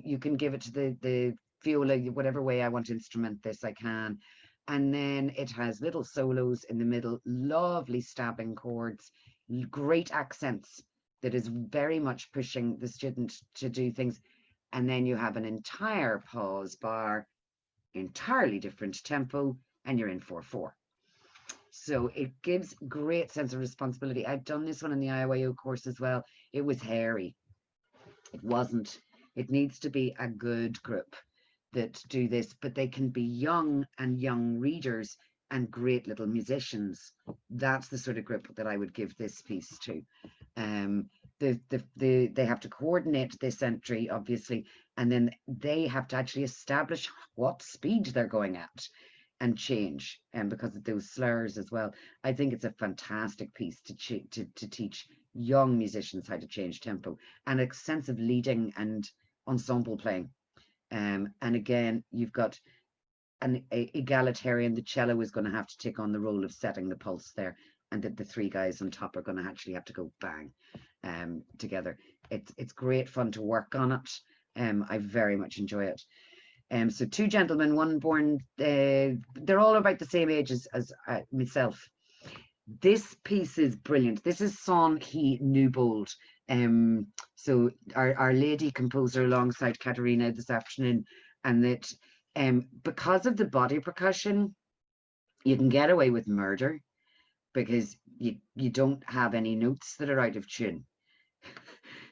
You can give it to the viola, whatever way I want to instrument this, I can. And then it has little solos in the middle, lovely stabbing chords, great accents that is very much pushing the student to do things. And then you have an entire pause bar, entirely different tempo, and you're in 4/4. So it gives great sense of responsibility. I've done this one in the IAYO course as well. It was hairy. It wasn't. It needs to be a good group that do this, but they can be young and young readers and great little musicians. That's the sort of group that I would give this piece to. They have to coordinate this entry, obviously, and then they have to actually establish what speed they're going at and change, and because of those slurs as well. I think it's a fantastic piece to teach young musicians how to change tempo and a sense of leading and ensemble playing. And again, you've got an egalitarian. The cello is going to have to take on the role of setting the pulse there, and that the three guys on top are going to actually have to go bang together. It's great fun to work on it. I very much enjoy it. So two gentlemen, one born, they're all about the same age as myself. This piece is brilliant. This is Son He Newbold. So our lady composer alongside Katharina this afternoon, and that because of the body percussion, you can get away with murder because you don't have any notes that are out of tune.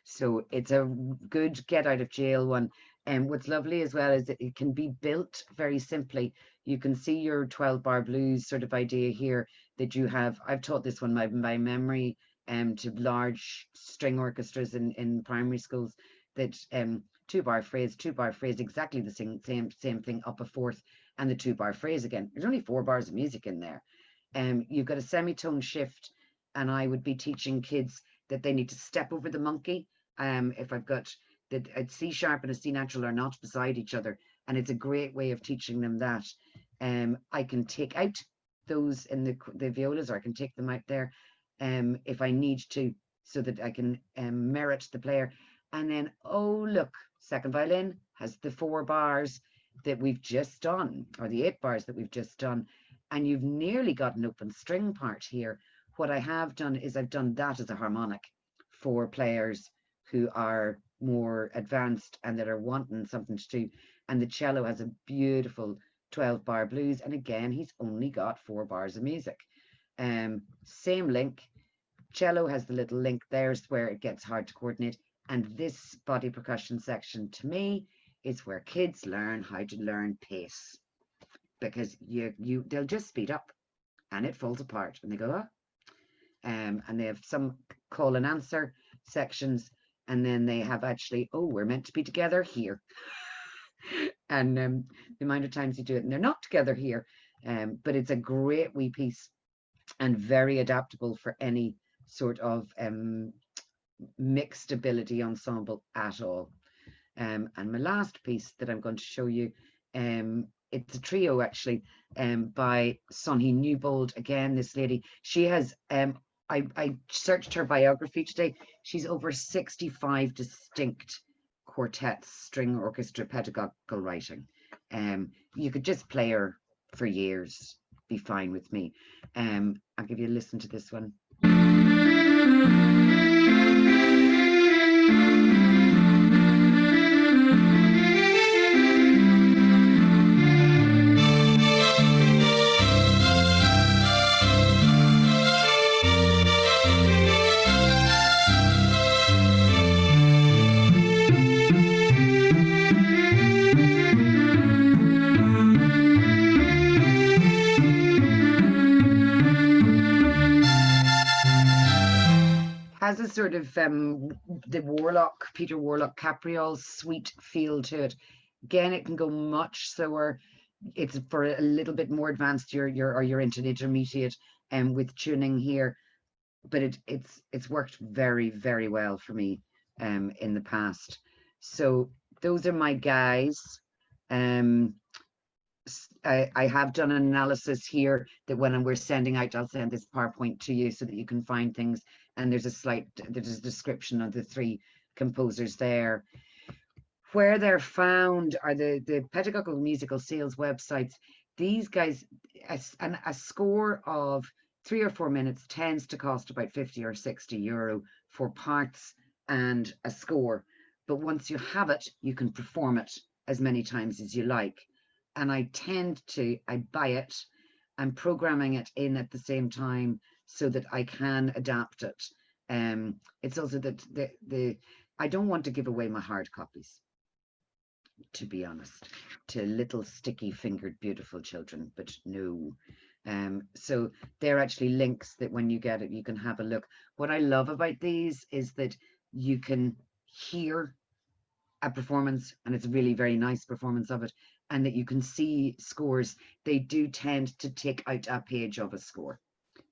So it's a good get out of jail one. And what's lovely as well is that it can be built very simply. You can see your 12-bar blues sort of idea here that you have. I've taught this one by memory to large string orchestras in primary schools, that 2-bar phrase, 2-bar phrase, exactly the same thing up a fourth, and the 2-bar phrase again. There's only 4 bars of music in there. You've got a semitone shift, and I would be teaching kids that they need to step over the monkey. If I've got that a C sharp and a C natural are not beside each other, and it's a great way of teaching them that. I can take out those in the violas, or I can take them out there if I need to, so that I can merit the player. And then, oh look, second violin has the 4 bars that we've just done, or the 8 bars that we've just done, and you've nearly got an open string part here. What I have done is I've done that as a harmonic for players who are more advanced and that are wanting something to do. And the cello has a beautiful 12-bar blues, and again he's only got 4 bars of music. Same link. Cello has the little link. There's where it gets hard to coordinate. And this body percussion section, to me, is where kids learn how to learn pace, because they'll just speed up and it falls apart and they go, oh. And they have some call and answer sections, and then they have actually, oh, we're meant to be together here. And the amount of times you do it and they're not together here. But it's a great wee piece and very adaptable for any sort of mixed ability ensemble at all. And my last piece that I'm going to show you, it's a trio actually, by Sonny Newbold. Again, this lady, she has, I searched her biography today. She's over 65 distinct quartets, string orchestra, pedagogical writing. You could just play her for years, be fine with me. I'll give you a listen to this one. Has a sort of the Peter Warlock Capriol sweet feel to it. Again, it can go much slower. It's for a little bit more advanced, you're into intermediate with tuning here, but it's worked very, very well for me in the past. So those are my guys. I have done an analysis here that when we're sending out, I'll send this PowerPoint to you so that you can find things. And there's a description of the three composers there. Where they're found are the pedagogical musical sales websites. These guys, a score of 3 or 4 minutes tends to cost about 50 or 60 euro for parts and a score. But once you have it, you can perform it as many times as you like. And I buy it, I'm programming it in at the same time so that I can adapt it. It's also that I don't want to give away my hard copies, to be honest, to little sticky fingered beautiful children, but no. So they're actually links that when you get it, you can have a look. What I love about these is that you can hear a performance, and it's a really very nice performance of it, and that you can see scores. They do tend to take out a page of a score.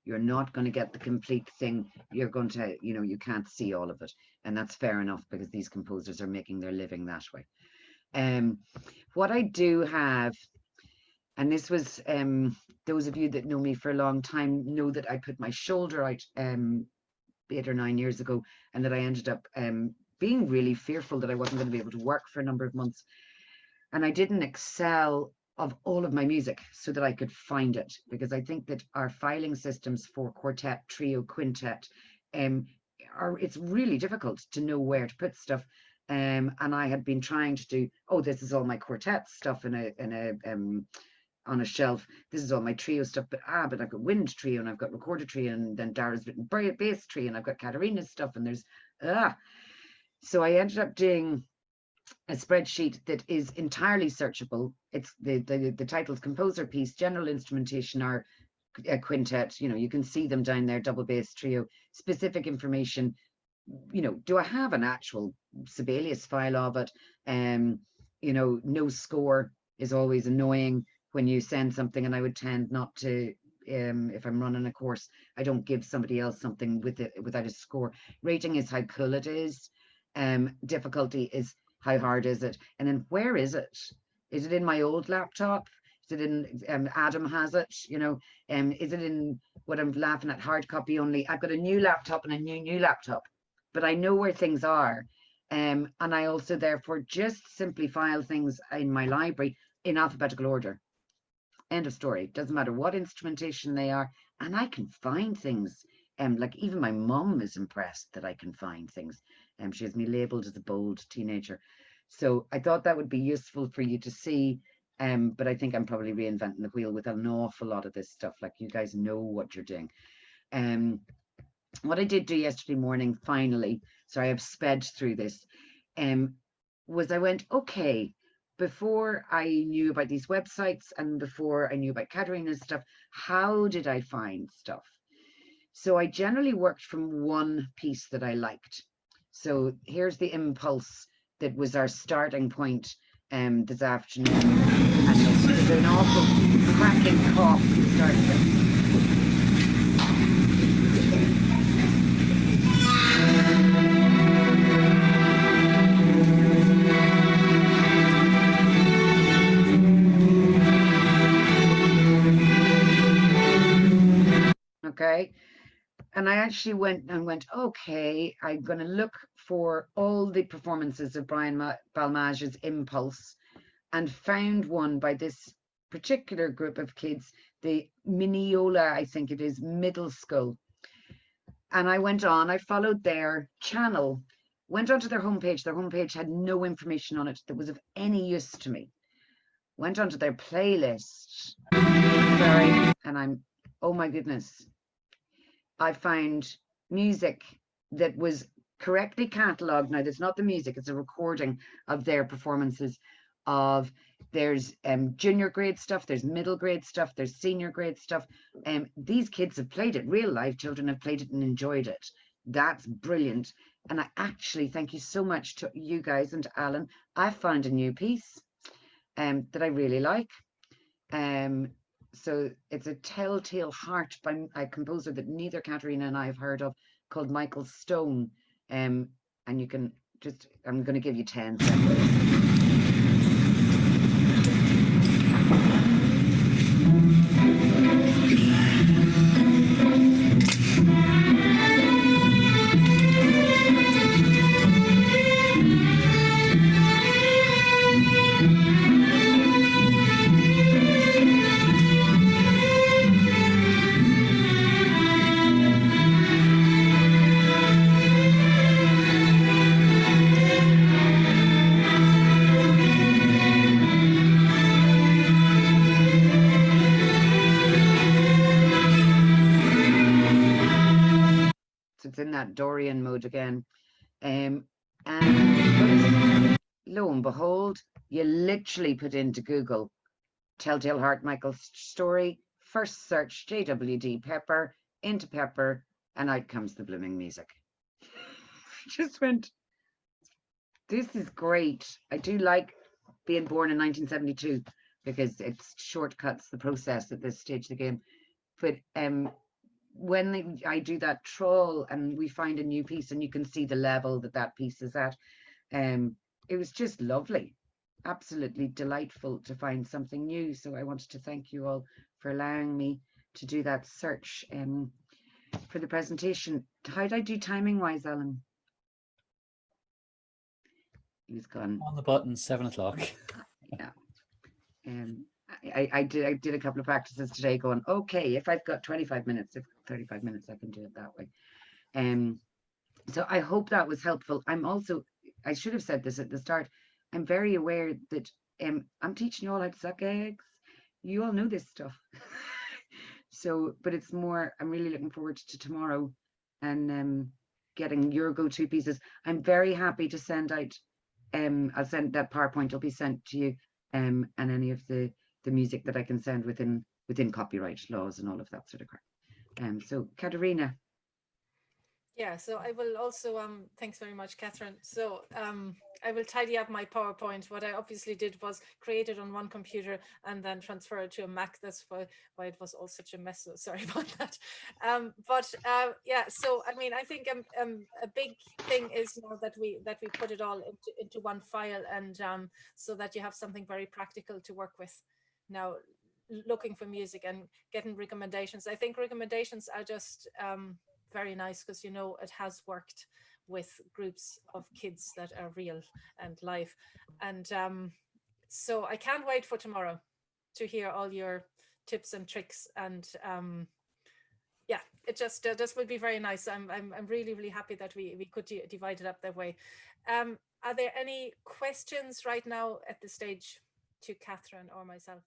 You're not going to get the complete thing. You're going to, you can't see all of it, and that's fair enough because these composers are making their living that way. What I do have, and this was, those of you that know me for a long time know that I put my shoulder out 8 or 9 years ago, and that I ended up being really fearful that I wasn't going to be able to work for a number of months. And I did an Excel of all of my music so that I could find it, because I think that our filing systems for quartet, trio, quintet, it's really difficult to know where to put stuff. And I had been trying to do, this is all my quartet stuff on a shelf. This is all my trio stuff, but I've got wind trio and I've got recorded trio, and then Dara's written bass trio, and I've got Katharina's stuff, and there's So I ended up doing a spreadsheet that is entirely searchable. It's the titles composer piece, general instrumentation, or a quintet. You can see them down there, double bass trio, specific information. Do I have an actual Sibelius file of it? No score is always annoying when you send something, and I would tend not to, if I'm running a course, I don't give somebody else something without a score. Rating is how cool it is. Difficulty is how hard is it, and then where is it? Is it in my old laptop? Is it in Adam has it? Is it in what I'm laughing at, hard copy only? I've got a new laptop and a new laptop, but I know where things are, and I also therefore just simply file things in my library in alphabetical order. End of story. Doesn't matter what instrumentation they are, and I can find things. Like even my mum is impressed that I can find things. She has me labeled as a bold teenager. So I thought that would be useful for you to see. But I think I'm probably reinventing the wheel with an awful lot of this stuff. Like, you guys know what you're doing. What I did do yesterday morning, finally, so I have sped through this, was I went, okay, before I knew about these websites and before I knew about Katharina's stuff, how did I find stuff? So I generally worked from one piece that I liked. So here's the impulse that was our starting point this afternoon. And there's an awful cracking cough to start with. okay. And I actually went, okay, I'm going to look for all the performances of Brian Balmages' Impulse, and found one by this particular group of kids, the Mineola, I think it is, middle school. And I went on, I followed their channel, went onto their homepage. Their homepage had no information on it that was of any use to me. Went onto their playlist, sorry, and I'm, oh my goodness, I found music that was correctly catalogued. Now, that's not the music, it's a recording of their performances. Of there's junior grade stuff, there's middle grade stuff, there's senior grade stuff. These kids have played it, real life children have played it and enjoyed it. That's brilliant. And I actually thank you so much to you guys and to Alan. I found a new piece that I really like. So it's a Telltale Heart by a composer that neither Katharina and I have heard of, called Michael Stone. And you can just, I'm going to give you 10 seconds. It's in that Dorian mode again. And lo and behold, you literally put into Google Telltale Heart, Michael Story, first search JWD Pepper, into Pepper, and out comes the blooming music. I just went, this is great. I do like being born in 1972 because it shortcuts the process at this stage of the game. But when I do that trawl and we find a new piece and you can see the level that that piece is at, it was just lovely, absolutely delightful to find something new. So I wanted to thank you all for allowing me to do that search for the presentation. How did I do timing wise, Alan? He was gone. On the button, 7 o'clock. Yeah. I did a couple of practices today going, okay, if I've got 25 minutes, if 35 minutes, I can do it that way. So I hope that was helpful. I'm also, I should have said this at the start, I'm very aware that I'm teaching you all how to suck eggs. You all know this stuff. So, but it's more, I'm really looking forward to tomorrow and getting your go-to pieces. I'm very happy to send out, I'll send that PowerPoint, will be sent to you, and any of the music that I can send within copyright laws and all of that sort of crap. So Katharina. Yeah, so I will also, thanks very much, Catherine. So I will tidy up my PowerPoint. What I obviously did was create it on one computer and then transfer it to a Mac. That's why it was all such a mess. So sorry about that. Yeah, so I mean, I think a big thing is now that we put it all into one file, and so that you have something very practical to work with. Now, looking for music and getting recommendations. I think recommendations are just very nice because, you know, it has worked with groups of kids that are real and live. And so I can't wait for tomorrow to hear all your tips and tricks. And yeah, it just will be very nice. I'm really, really happy that we could divide it up that way. Are there any questions right now at this stage to Catherine or myself?